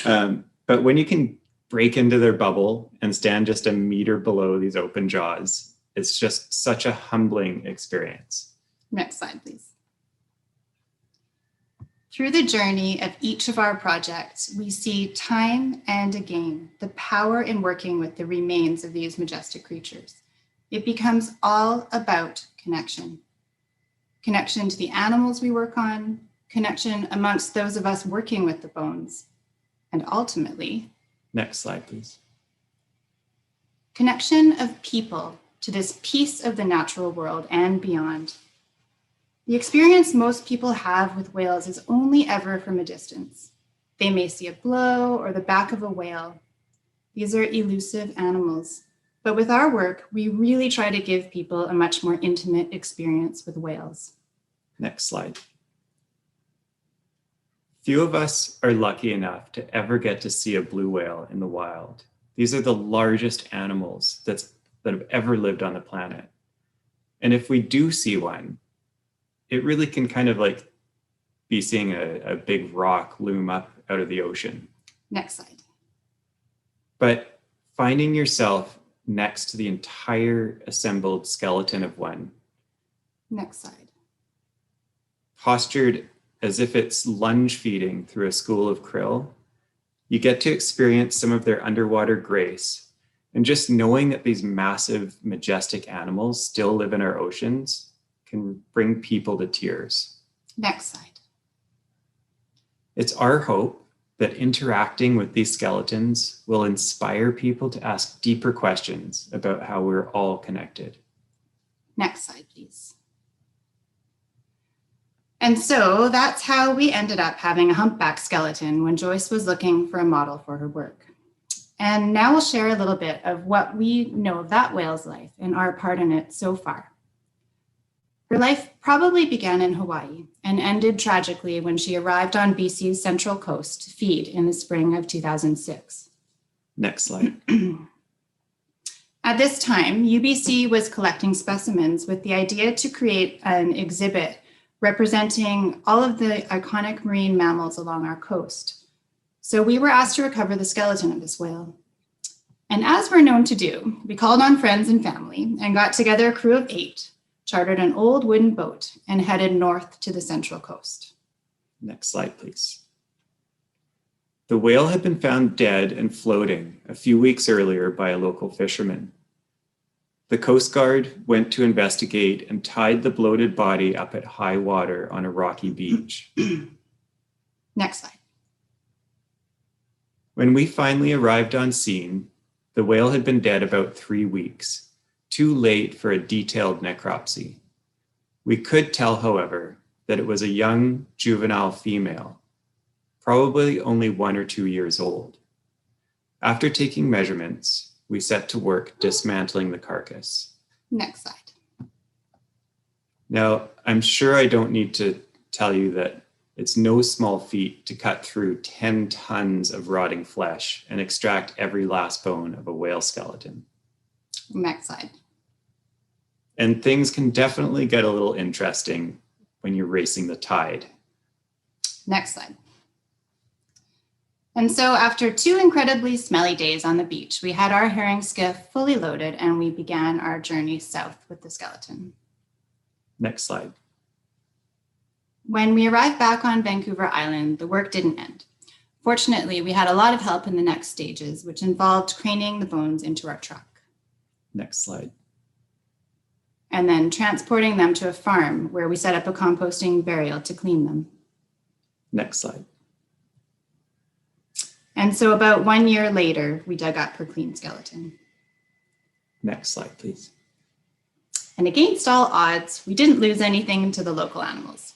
But when you can break into their bubble and stand just a meter below these open jaws, it's just such a humbling experience. Next slide, please. Through the journey of each of our projects, we see time and again the power in working with the remains of these majestic creatures. It becomes all about connection. Connection to the animals we work on, connection amongst those of us working with the bones, and ultimately, next slide, please. Connection of people to this piece of the natural world and beyond. The experience most people have with whales is only ever from a distance. They may see a blow or the back of a whale. These are elusive animals. But with our work, we really try to give people a much more intimate experience with whales. Next slide. Few of us are lucky enough to ever get to see a blue whale in the wild. These are the largest animals that have ever lived on the planet. And if we do see one, it really can kind of like be seeing a big rock loom up out of the ocean. Next slide. But finding yourself next to the entire assembled skeleton of one. Next slide. Postured as if it's lunge feeding through a school of krill, you get to experience some of their underwater grace. And just knowing that these massive, majestic animals still live in our oceans can bring people to tears. Next slide. It's our hope that interacting with these skeletons will inspire people to ask deeper questions about how we're all connected. Next slide, please. And so that's how we ended up having a humpback skeleton when Joyce was looking for a model for her work. And now we'll share a little bit of what we know of that whale's life and our part in it so far. Her life probably began in Hawaii and ended tragically when she arrived on BC's central coast to feed in the spring of 2006. Next slide. At this time, UBC was collecting specimens with the idea to create an exhibit representing all of the iconic marine mammals along our coast. So we were asked to recover the skeleton of this whale. And as we're known to do, we called on friends and family and got together a crew of 8, chartered an old wooden boat, and headed north to the central coast. Next slide, please. The whale had been found dead and floating a few weeks earlier by a local fisherman. The Coast Guard went to investigate and tied the bloated body up at high water on a rocky beach. Next slide. When we finally arrived on scene, the whale had been dead about 3 weeks, too late for a detailed necropsy. We could tell, however, that it was a young juvenile female, probably only 1 or 2 years old. After taking measurements, we set to work dismantling the carcass. Next slide. Now, I'm sure I don't need to tell you that it's no small feat to cut through 10 tons of rotting flesh and extract every last bone of a whale skeleton. Next slide. And things can definitely get a little interesting when you're racing the tide. Next slide. And so after 2 incredibly smelly days on the beach, we had our herring skiff fully loaded and we began our journey south with the skeleton. Next slide. When we arrived back on Vancouver Island, the work didn't end. Fortunately, we had a lot of help in the next stages, which involved craning the bones into our truck. Next slide. And then transporting them to a farm where we set up a composting burial to clean them. Next slide. And so about 1 year later, we dug up her clean skeleton. Next slide, please. And against all odds, we didn't lose anything to the local animals.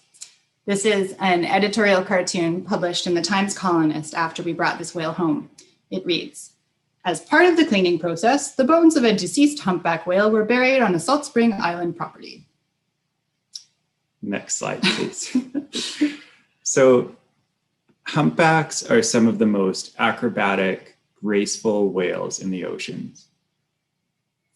This is an editorial cartoon published in the Times Colonist after we brought this whale home. It reads, "As part of the cleaning process, the bones of a deceased humpback whale were buried on a Salt Spring Island property." Next slide, please. So humpbacks are some of the most acrobatic, graceful whales in the oceans.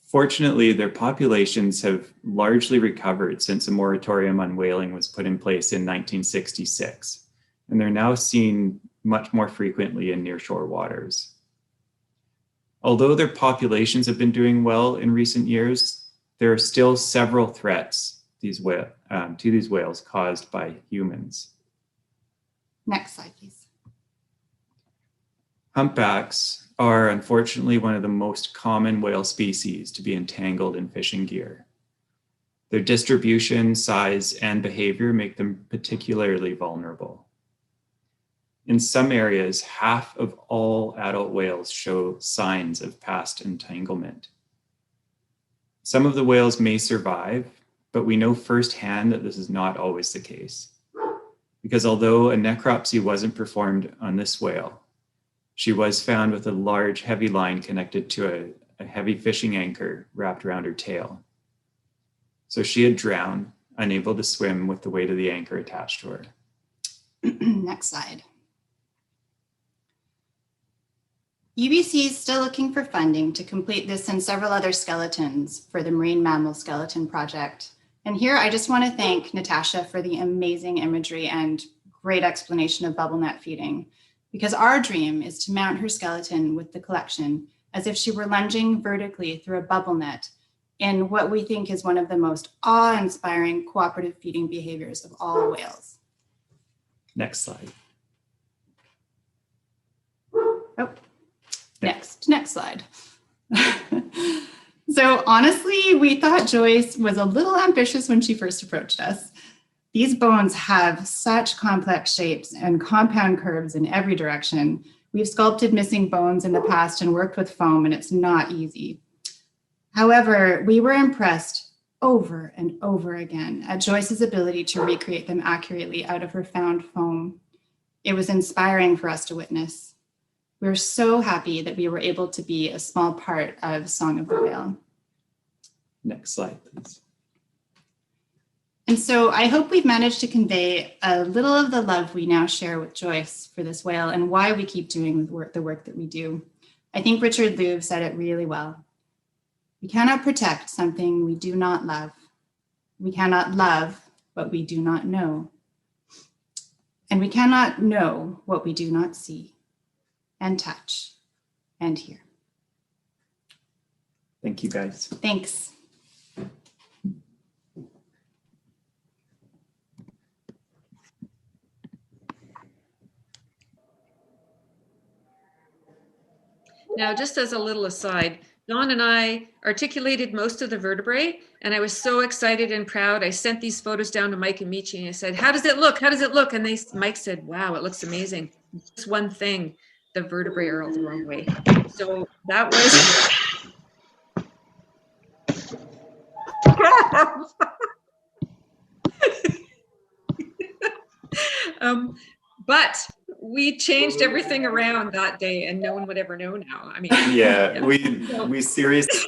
Fortunately, their populations have largely recovered since a moratorium on whaling was put in place in 1966, and they're now seen much more frequently in nearshore waters. Although their populations have been doing well in recent years, there are still several threats to these whales caused by humans. Next slide, please. Humpbacks are unfortunately one of the most common whale species to be entangled in fishing gear. Their distribution, size, and behavior make them particularly vulnerable. In some areas, half of all adult whales show signs of past entanglement. Some of the whales may survive, but we know firsthand that this is not always the case. Because although a necropsy wasn't performed on this whale, she was found with a large, heavy line connected to a heavy fishing anchor wrapped around her tail. So she had drowned, unable to swim with the weight of the anchor attached to her. Next slide. UBC is still looking for funding to complete this and several other skeletons for the Marine Mammal Skeleton Project. And here I just want to thank Natasha for the amazing imagery and great explanation of bubble net feeding, because our dream is to mount her skeleton with the collection as if she were lunging vertically through a bubble net in what we think is one of the most awe-inspiring cooperative feeding behaviors of all whales. Next slide. Oh, next slide. So honestly, we thought Joyce was a little ambitious when she first approached us. These bones have such complex shapes and compound curves in every direction. We've sculpted missing bones in the past and worked with foam, and it's not easy. However, we were impressed over and over again at Joyce's ability to recreate them accurately out of her found foam. It was inspiring for us to witness. We're so happy that we were able to be a small part of Song of the Whale. Next slide, please. And so I hope we've managed to convey a little of the love we now share with Joyce for this whale and why we keep doing the work that we do. I think Richard Louv said it really well. We cannot protect something we do not love. We cannot love what we do not know. And we cannot know what we do not see and touch and hear. Thank you, guys. Thanks. Now, just as a little aside, Dawn and I articulated most of the vertebrae, and I was so excited and proud. I sent these photos down to Mike and Michi, and I said, "How does it look? How does it look?" And Mike said, "Wow, it looks amazing. Just one thing, the vertebrae are all the wrong way." So that was... but we changed everything around that day, and no one would ever know now. I mean, yeah. we seriously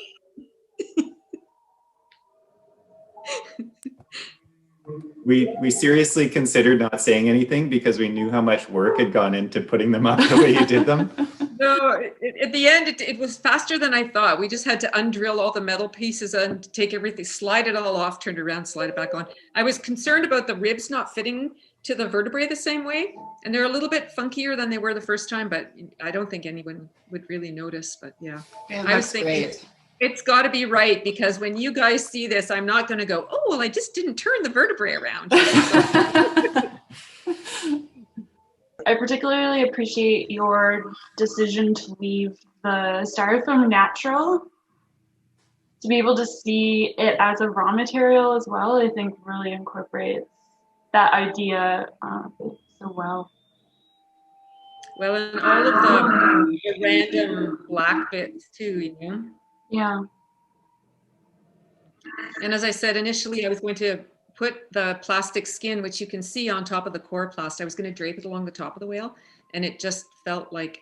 we seriously considered not saying anything because we knew how much work had gone into putting them up the way you did them. No, at the end, it was faster than I thought. We just had to undrill all the metal pieces and take everything, slide it all off, turn it around, slide it back on. I was concerned about the ribs not fitting to the vertebrae the same way. And they're a little bit funkier than they were the first time, but I don't think anyone would really notice. But yeah, I was thinking, great. It's got to be right, because when you guys see this, I'm not going to go, oh, well, I just didn't turn the vertebrae around. I particularly appreciate your decision to leave the styrofoam natural. To be able to see it as a raw material as well, I think really incorporates that idea so well. Well, and all of the random black bits too, you know? Yeah. And as I said, initially I was going to put the plastic skin, which you can see on top of the coroplast, I was going to drape it along the top of the whale. And it just felt like,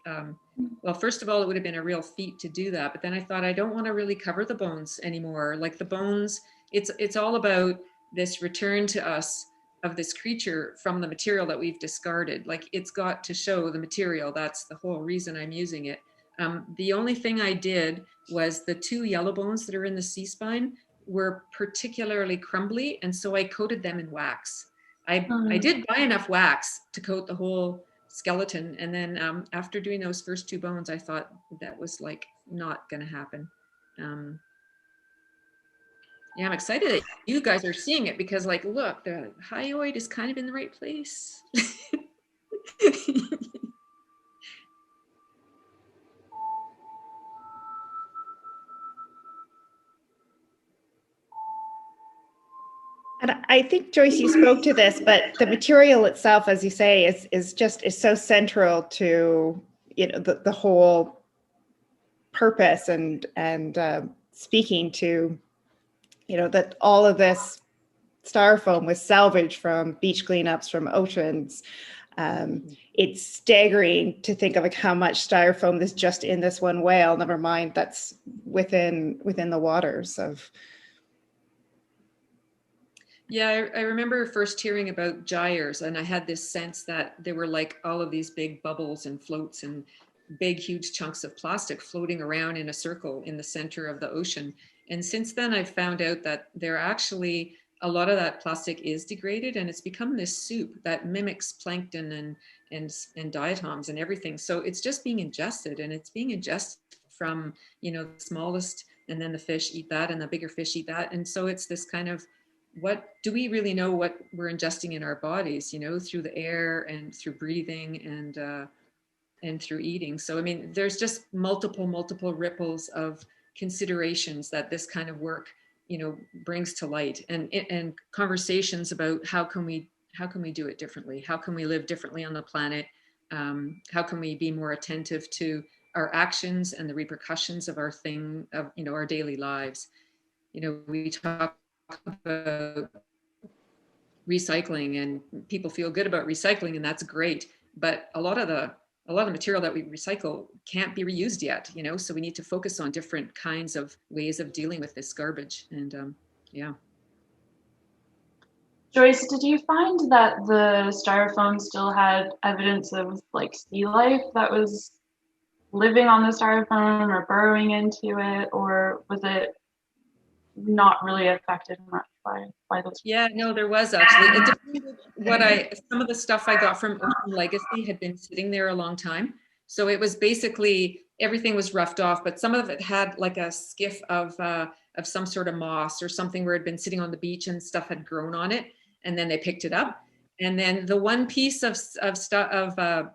well, first of all, it would have been a real feat to do that. But then I thought, I don't want to really cover the bones anymore. Like the bones, it's all about this return to us of this creature from the material that we've discarded. Like it's got to show the material. That's the whole reason I'm using it. The only thing I did was the 2 yellow bones that are in the C-spine were particularly crumbly. And so I coated them in wax. I did buy enough wax to coat the whole skeleton. And then after doing those first 2 bones, I thought that was like not going to happen. Yeah, I'm excited that you guys are seeing it, because like, look, the hyoid is kind of in the right place. And I think, Joyce, you spoke to this, but the material itself, as you say, is so central to, you know, the whole purpose and speaking to, you know, that all of this styrofoam was salvaged from beach cleanups, from oceans. It's staggering to think of like how much styrofoam is just in this one whale, never mind that's within the waters of. Yeah, I remember first hearing about gyres, and I had this sense that there were like all of these big bubbles and floats and big, huge chunks of plastic floating around in a circle in the center of the ocean. And since then, I've found out that they're actually, a lot of that plastic is degraded, and it's become this soup that mimics plankton and diatoms and everything. So it's just being ingested, and it's being ingested from, you know, the smallest, and then the fish eat that, and the bigger fish eat that. And so it's this kind of, what do we really know what we're ingesting in our bodies, you know, through the air and through breathing and through eating. So, I mean, there's just multiple ripples of considerations that this kind of work, you know, brings to light, and conversations about how can we do it differently? How can we live differently on the planet? How can we be more attentive to our actions and the repercussions of our daily lives? You know, we talk about recycling, and people feel good about recycling, and that's great, but a lot of the material that we recycle can't be reused yet, you know, so we need to focus on different kinds of ways of dealing with this garbage. And yeah. Joyce, did you find that the styrofoam still had evidence of like sea life that was living on the styrofoam or burrowing into it, or was it not really affected much by those? Yeah, no, there was actually. It depended some of the stuff I got from Ocean Legacy had been sitting there a long time. So it was basically, everything was roughed off, but some of it had like a skiff of some sort of moss or something where it had been sitting on the beach and stuff had grown on it, and then they picked it up. And then the one piece of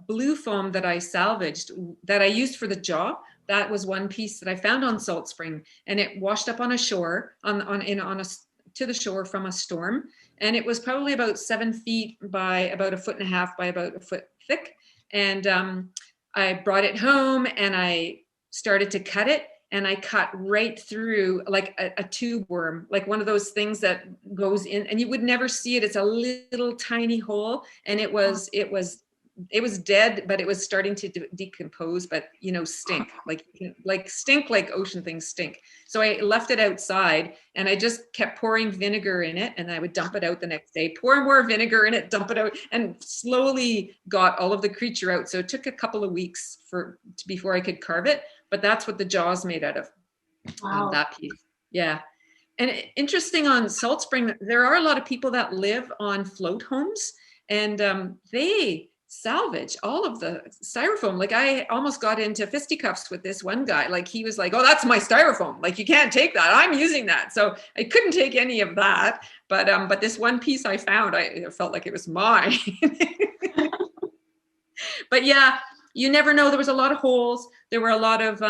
blue foam that I salvaged, that I used for the jaw, that was one piece that I found on Salt Spring, and it washed up on a shore to the shore from a storm. And it was probably about 7 feet by about 1.5 feet by about 1 foot thick. And I brought it home and I started to cut it, and I cut right through like a tube worm, like one of those things that goes in, and you would never see it. It's a little tiny hole, and it was it was dead, but it was starting to decompose, but you know, stink, stink like ocean things stink. So I left it outside and I just kept pouring vinegar in it, and I would dump it out the next day, pour more vinegar in it, dump it out, and slowly got all of the creature out. So it took a couple of weeks before I could carve it, but that's what the jaw's made out of. Wow. That piece. Yeah. And interesting on Salt Spring, there are a lot of people that live on float homes, and they salvage all of the styrofoam. Like I almost got into fisticuffs with this one guy. Like he was like, "Oh, that's my styrofoam. Like you can't take that. I'm using that." So I couldn't take any of that. But this one piece I found, I felt like it was mine. But yeah, you never know. There was a lot of holes. There were a lot of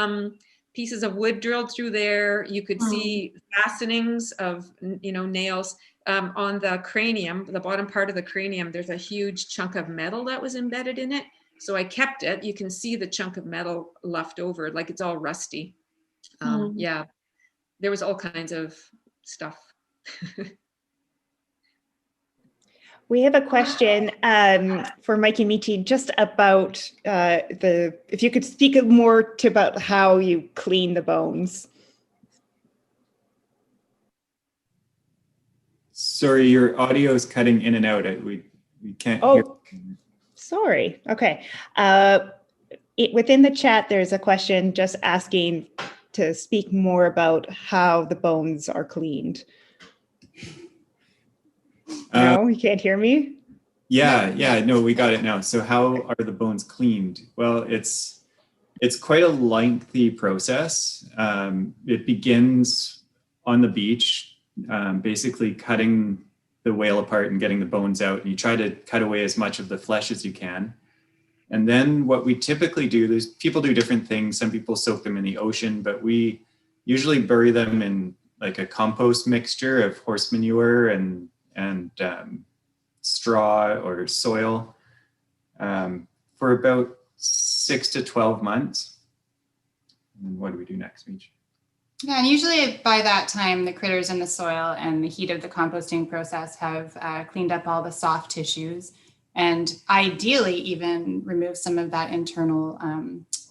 pieces of wood drilled through there. You could see fastenings of, you know, nails. On the cranium, the bottom part of the cranium, there's a huge chunk of metal that was embedded in it. So I kept it. You can see the chunk of metal left over, like it's all rusty. Yeah, there was all kinds of stuff. We have a question for Mike and Michi just about if you could speak more about how you clean the bones. Sorry, your audio is cutting in and out. We can't hear. Sorry. Okay. Within the chat, there's a question just asking to speak more about how the bones are cleaned. No, you can't hear me? Yeah, no, we got it now. So how are the bones cleaned? Well, it's quite a lengthy process. It begins on the beach, basically cutting the whale apart and getting the bones out. And you try to cut away as much of the flesh as you can. And then what we typically do, people do different things. Some people soak them in the ocean, but we usually bury them in like a compost mixture of horse manure and straw or soil for about 6 to 12 months. And what do we do next, Mitch? Yeah, and usually by that time, the critters in the soil and the heat of the composting process have cleaned up all the soft tissues, and ideally even remove some of that internal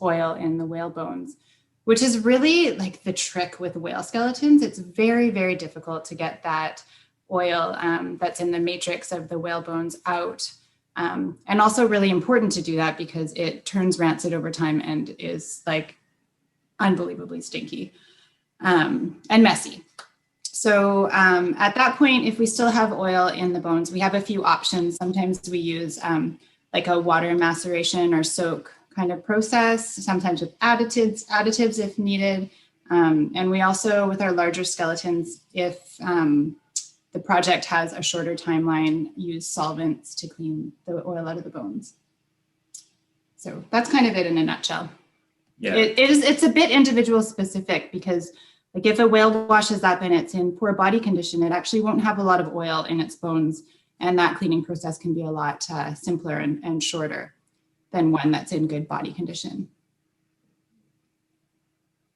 oil in the whale bones, which is really like the trick with whale skeletons. It's very, very difficult to get that oil that's in the matrix of the whale bones out. And also really important to do that because it turns rancid over time and is like unbelievably stinky and messy. So at that point, if we still have oil in the bones, we have a few options. Sometimes we use like a water maceration or soak kind of process, sometimes with additives if needed. And we also, with our larger skeletons, if the project has a shorter timeline, use solvents to clean the oil out of the bones. So that's kind of it in a nutshell. Yeah. It's a bit individual specific because like if a whale washes up and it's in poor body condition, it actually won't have a lot of oil in its bones. And that cleaning process can be a lot simpler and shorter than one that's in good body condition.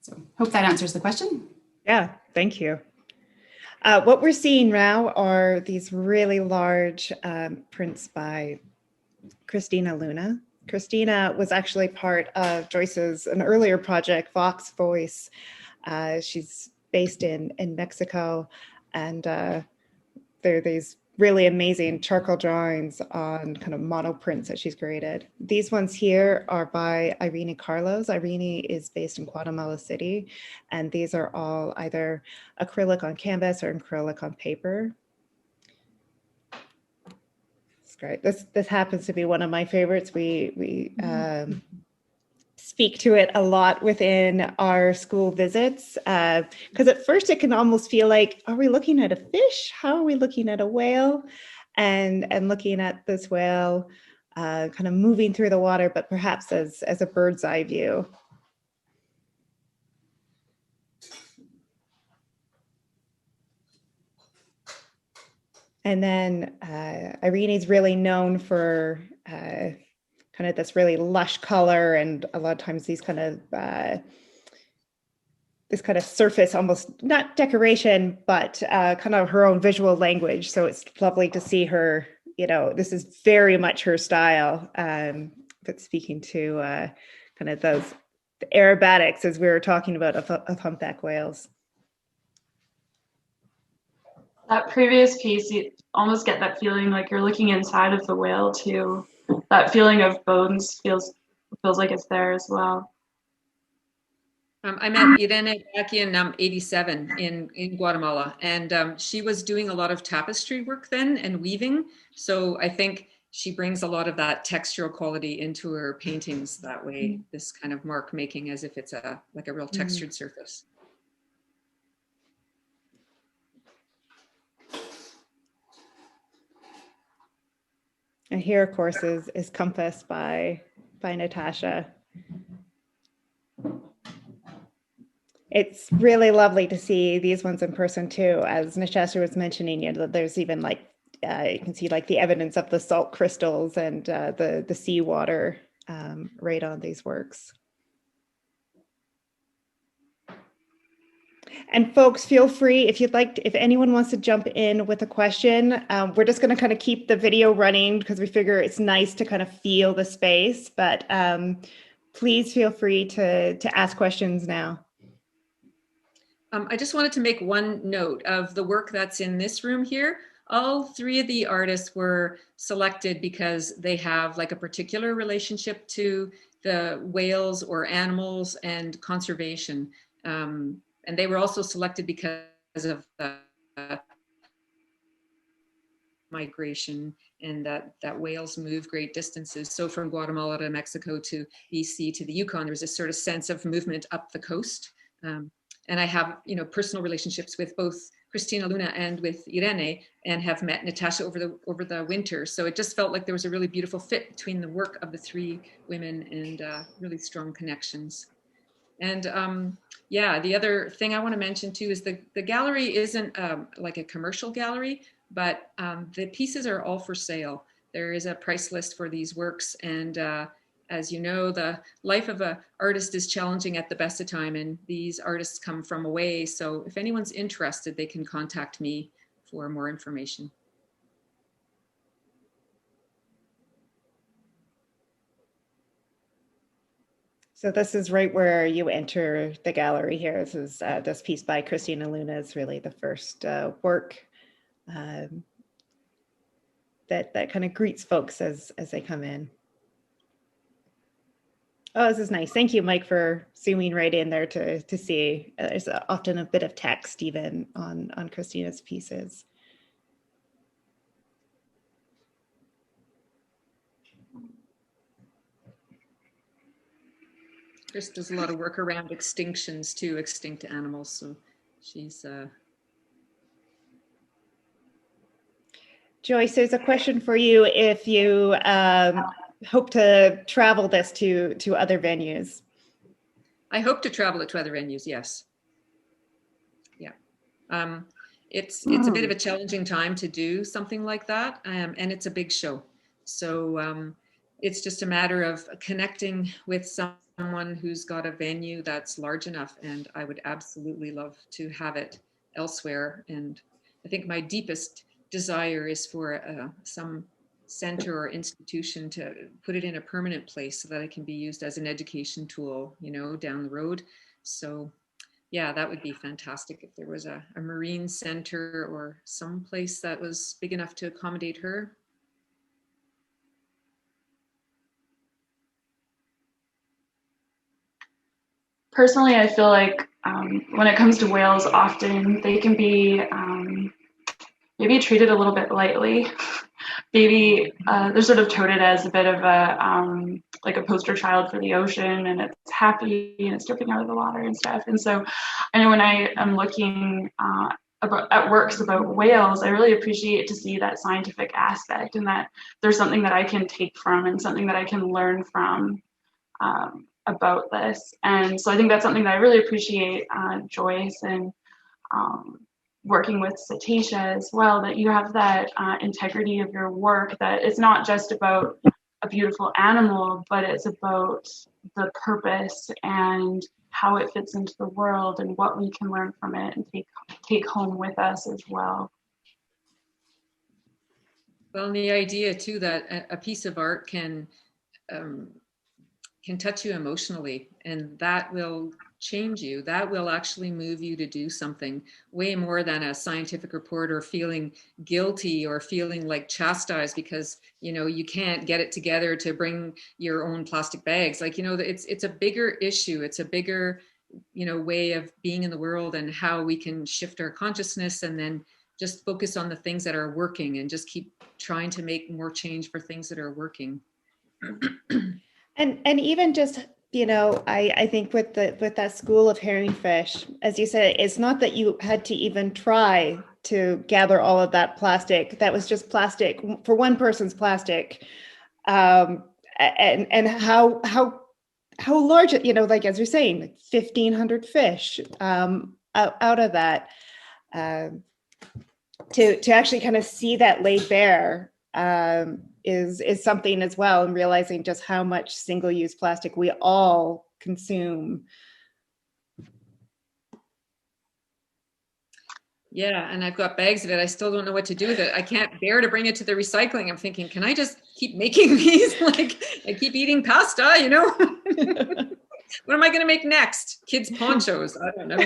So hope that answers the question. Yeah, thank you. What we're seeing now are these really large prints by Christina Luna. Christina was actually part of Joyce's an earlier project, Vox Voice. She's based in Mexico, and there are these really amazing charcoal drawings on kind of monoprints that she's created. These ones here are by Irene Carlos. Irene is based in Guatemala City, and these are all either acrylic on canvas or acrylic on paper. It's great. This happens to be one of my favorites. We speak to it a lot within our school visits because at first it can almost feel like, are we looking at a fish? How are we looking at a whale? And looking at this whale kind of moving through the water, but perhaps as a bird's eye view. And then Irene is really known for kind of this really lush color, and a lot of times these kind of this kind of surface, almost not decoration, but kind of her own visual language. So it's lovely to see her you know, this is very much her style. But speaking to kind of those aerobatics, as we were talking about, of humpback whales. That previous piece, you almost get that feeling like you're looking inside of the whale too. That feeling of bones feels like it's there as well. I met Irene back in 87 in Guatemala, and she was doing a lot of tapestry work then and weaving. So I think she brings a lot of that textural quality into her paintings that way, this kind of mark making as if it's like a real textured surface. And here, of course, is Compass by Natasha. It's really lovely to see these ones in person too. As Natasha was mentioning, you know, there's even like, you can see like the evidence of the salt crystals and the seawater right on these works. And folks, feel free, if you'd like, if anyone wants to jump in with a question, we're just going to kind of keep the video running because we figure it's nice to kind of feel the space, but please feel free to ask questions now. I just wanted to make one note of the work that's in this room here. All three of the artists were selected because they have like a particular relationship to the whales or animals and conservation. And they were also selected because of the migration and that whales move great distances. So from Guatemala to Mexico to BC to the Yukon, there's this sort of sense of movement up the coast. And I have, you know, personal relationships with both Christina Luna and with Irene, and have met Natasha over the winter. So it just felt like there was a really beautiful fit between the work of the three women and really strong connections. And yeah, the other thing I want to mention too is the gallery isn't like a commercial gallery, but the pieces are all for sale. There is a price list for these works, and as you know, the life of an artist is challenging at the best of time, and these artists come from away. So if anyone's interested, they can contact me for more information. So this is right where you enter the gallery here. This is this piece by Christina Luna is really the first work that kind of greets folks as they come in. Oh, this is nice. Thank you, Mike, for zooming right in there to see. There's often a bit of text even on Christina's pieces. Chris does a lot of work around extinctions too, extinct animals. So she's Joyce, there's a question for you if you hope to travel this to other venues. I hope to travel it to other venues, yes. Yeah. It's a bit of a challenging time to do something like that, and it's a big show. So it's just a matter of connecting with someone who's got a venue that's large enough, and I would absolutely love to have it elsewhere. And I think my deepest desire is for some center or institution to put it in a permanent place so that it can be used as an education tool, you know, down the road. So yeah, that would be fantastic if there was a marine center or some place that was big enough to accommodate her. Personally, I feel like when it comes to whales, often they can be maybe treated a little bit lightly. Maybe they're sort of touted as a bit of a like a poster child for the ocean, and it's happy and it's dripping out of the water and stuff. And so I know when I am looking at works about whales, I really appreciate to see that scientific aspect, and that there's something that I can take from and something that I can learn from about this. And so I think that's something that I really appreciate, Joyce, and working with Cetacea as well, that you have that integrity of your work, that it's not just about a beautiful animal, but it's about the purpose and how it fits into the world and what we can learn from it and take home with us as well. Well, and the idea too that a piece of art can touch you emotionally, and that will change you. That will actually move you to do something way more than a scientific report, or feeling guilty or feeling like chastised because, you know, you can't get it together to bring your own plastic bags. Like, you know, it's a bigger issue. It's a bigger, you know, way of being in the world, and how we can shift our consciousness and then just focus on the things that are working and just keep trying to make more change for things that are working. And even just, you know, I think with that school of herring fish, as you said, it's not that you had to even try to gather all of that plastic. That was just plastic for one person's plastic. And how large, you know, like as you're saying, like 1,500 fish out of that, to actually kind of see that laid bare is something as well, and realizing just how much single-use plastic we all consume. Yeah, and I've got bags of it. I still don't know what to do with it. I can't bear to bring it to the recycling. I'm thinking, can I just keep making these? Like, I keep eating pasta, you know? What am I going to make next? Kids' ponchos? I don't know.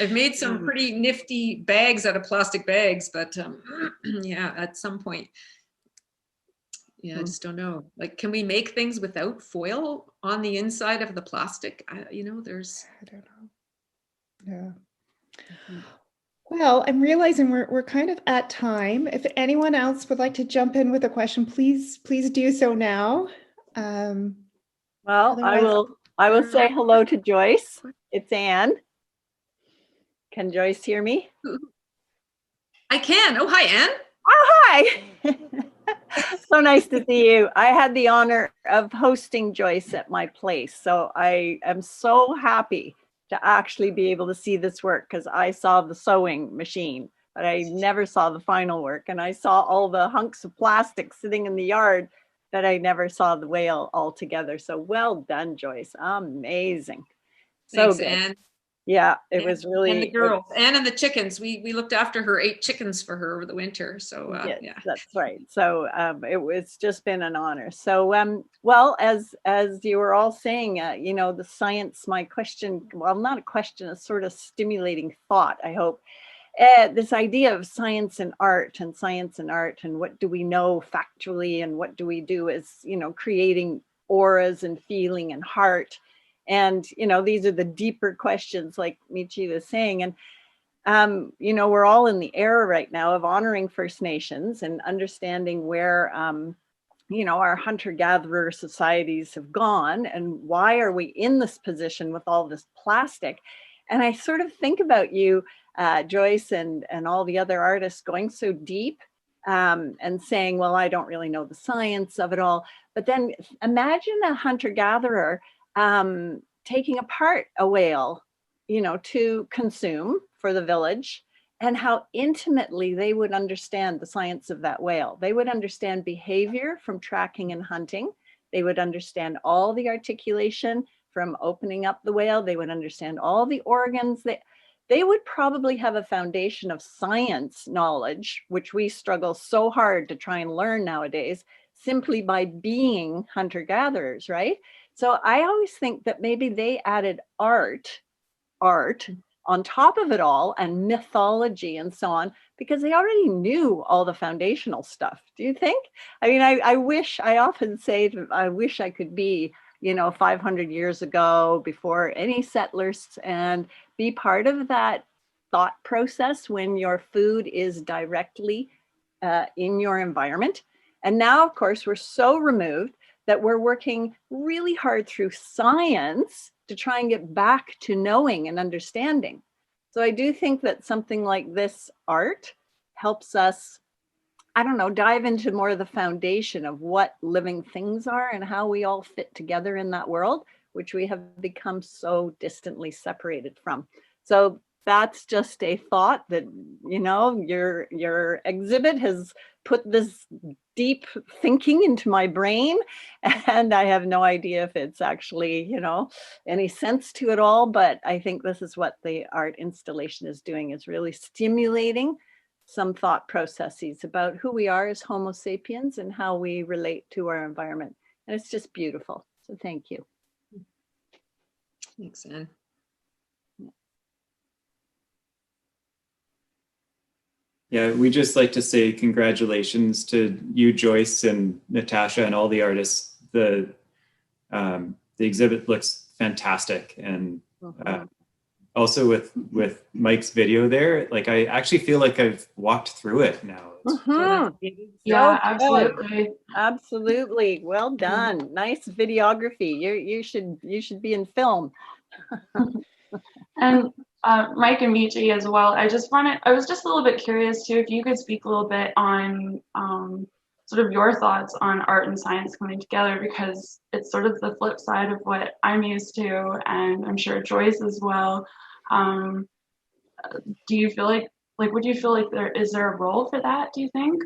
I've made some pretty nifty bags out of plastic bags, but yeah, at some point, yeah, I just don't know. Like, can we make things without foil on the inside of the plastic? You know, there's. I don't know. Yeah. Well, I'm realizing we're kind of at time. If anyone else would like to jump in with a question, please do so now. Well, I will say hello to Joyce. It's Anne. Can Joyce hear me? I can. Oh, hi, Anne. Oh, hi. So nice to see you. I had the honor of hosting Joyce at my place. So I am so happy to actually be able to see this work, because I saw the sewing machine, but I never saw the final work. And I saw all the hunks of plastic sitting in the yard, but I never saw the whale altogether. So well done, Joyce. Amazing. Thanks, So good. Anne. Yeah, it was really. And the girls, Anne and the chickens. We looked after her, 8 chickens for her over the winter. So yes, yeah, that's right. So it was just been an honor. So well, as you were all saying, you know, the science. My question, well, not a question, a sort of stimulating thought, I hope. This idea of science and art, and what do we know factually, and what do we do as, you know, creating auras and feeling and heart. And, you know, these are the deeper questions, like Michi was saying. And, you know, we're all in the era right now of honoring First Nations and understanding where, you know, our hunter-gatherer societies have gone, and why are we in this position with all this plastic. And I sort of think about you, Joyce, and all the other artists going so deep and saying, well, I don't really know the science of it all. But then imagine a hunter-gatherer taking apart a whale, you know, to consume for the village, and how intimately they would understand the science of that whale. They would understand behavior from tracking and hunting. They would understand all the articulation from opening up the whale. They would understand all the organs. They would probably have a foundation of science knowledge, which we struggle so hard to try and learn nowadays, simply by being hunter-gatherers, right? So I always think that maybe they added art on top of it all, and mythology and so on, because they already knew all the foundational stuff. Do you think? I mean, I often say, I wish I could be, you know, 500 years ago, before any settlers, and be part of that thought process when your food is directly in your environment. And now, of course, we're so removed that we're working really hard through science to try and get back to knowing and understanding. So I do think that something like this art helps us, I don't know, dive into more of the foundation of what living things are and how we all fit together in that world, which we have become so distantly separated from. So that's just a thought that, you know, your exhibit has put this deep thinking into my brain, and I have no idea if it's actually, you know, any sense to it all, but I think this is what the art installation is doing, is really stimulating some thought processes about who we are as Homo sapiens and how we relate to our environment. And it's just beautiful. So thank you. Thanks, Anne. Yeah, we just like to say congratulations to you, Joyce, and Natasha, and all the artists. The exhibit looks fantastic, and also with Mike's video there, like I actually feel like I've walked through it now. Yeah, absolutely. Absolutely. Well done. Nice videography. You should be in film. And Mike and Michi as well. I was just a little bit curious too, if you could speak a little bit on sort of your thoughts on art and science coming together, because it's sort of the flip side of what I'm used to, and I'm sure Joyce as well. Do you feel like would you feel like there is a role for that, do you think?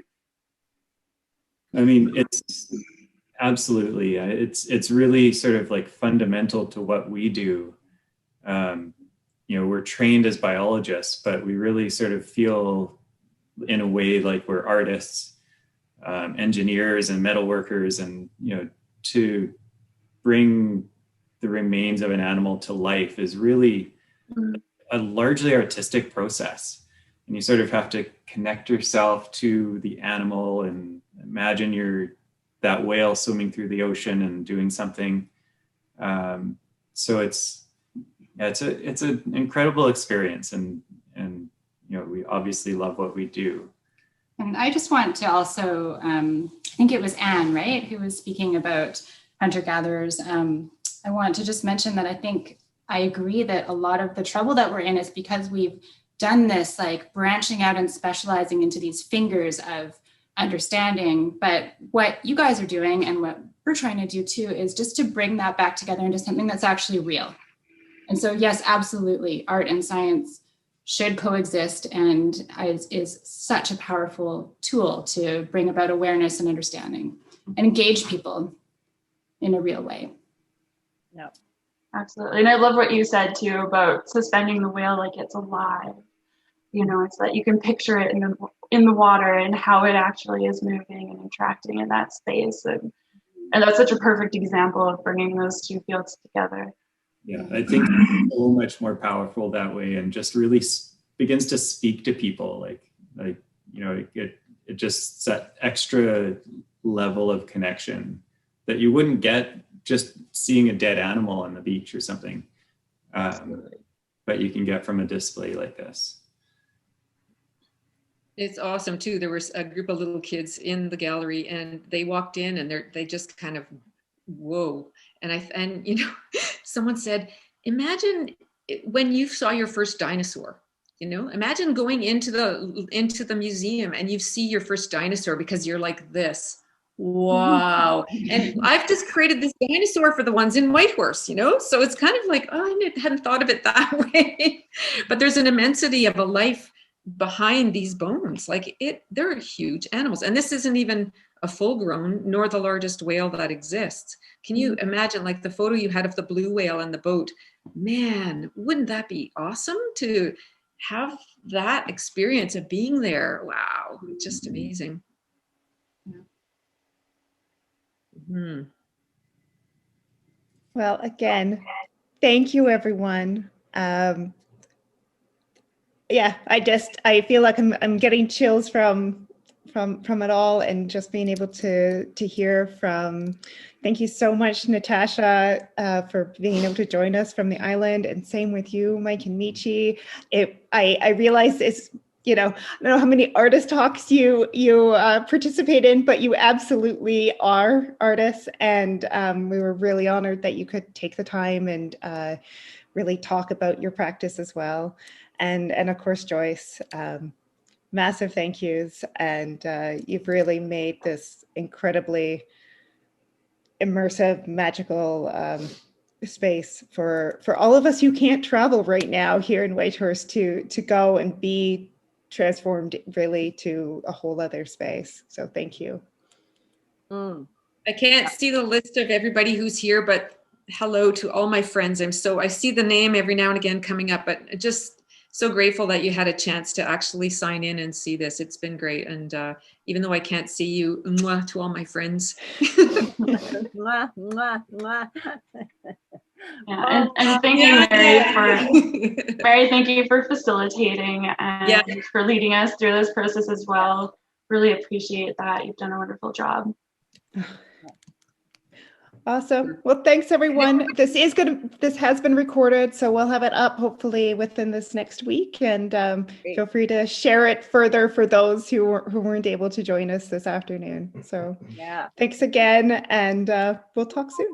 I mean, it's absolutely, it's really sort of like fundamental to what we do. You know, we're trained as biologists, but we really sort of feel in a way like we're artists, engineers and metal workers, and, you know, to bring the remains of an animal to life is really a largely artistic process. And you sort of have to connect yourself to the animal and imagine you're that whale swimming through the ocean and doing something. So it's an incredible experience, and you know, we obviously love what we do. And I just want to also, I think it was Anne, right, who was speaking about hunter-gatherers. I want to just mention that I agree that a lot of the trouble that we're in is because we've done this, like branching out and specializing into these fingers of understanding. But what you guys are doing and what we're trying to do too is just to bring that back together into something that's actually real. And so, yes, absolutely, art and science should coexist, and is such a powerful tool to bring about awareness and understanding and engage people in a real way. Yep. Absolutely. And I love what you said too about suspending the whale like it's alive. You know, it's that you can picture it in the water and how it actually is moving and interacting in that space. And that's such a perfect example of bringing those two fields together. Yeah, I think it's so much more powerful that way, and just really begins to speak to people. Like you know, it just that extra level of connection that you wouldn't get just seeing a dead animal on the beach or something, but you can get from a display like this. It's awesome too. There was a group of little kids in the gallery, and they walked in, and they just kind of, whoa. And you know, someone said, imagine when you saw your first dinosaur. You know, imagine going into the museum and you see your first dinosaur, because you're like this. Wow. And I've just created this dinosaur for the ones in Whitehorse, you know? So it's kind of like, oh, I hadn't thought of it that way. But there's an immensity of a life behind these bones. Like they're huge animals. And this isn't even a full grown, nor the largest whale that exists. Can you imagine, like the photo you had of the blue whale in the boat? Man, wouldn't that be awesome to have that experience of being there? Wow, just amazing. Mm-hmm. Well, again, thank you, everyone. Yeah, I feel like I'm getting chills from it all, and just being able to hear from. Thank you so much, Natasha, for being able to join us from the island, and same with you, Mike and Michi. I realize it's, you know, I don't know how many artist talks you participate in, but you absolutely are artists, and we were really honored that you could take the time and really talk about your practice as well. And of course, Joyce, massive thank yous. And you've really made this incredibly immersive, magical space for all of us who can't travel right now here in Whitehorse to go and be transformed really to a whole other space. So thank you. I can't see the list of everybody who's here, but hello to all my friends. I see the name every now and again coming up, but just so grateful that you had a chance to actually sign in and see this. It's been great. And even though I can't see you, mwah, to all my friends. Mwah, mwah, mwah. Yeah, and thank you, Mary, thank you for facilitating and for leading us through this process as well. Really appreciate that. You've done a wonderful job. Awesome. Well, thanks everyone. This has been recorded, so we'll have it up hopefully within this next week. And feel free to share it further for those who weren't able to join us this afternoon. So yeah, thanks again, and we'll talk soon.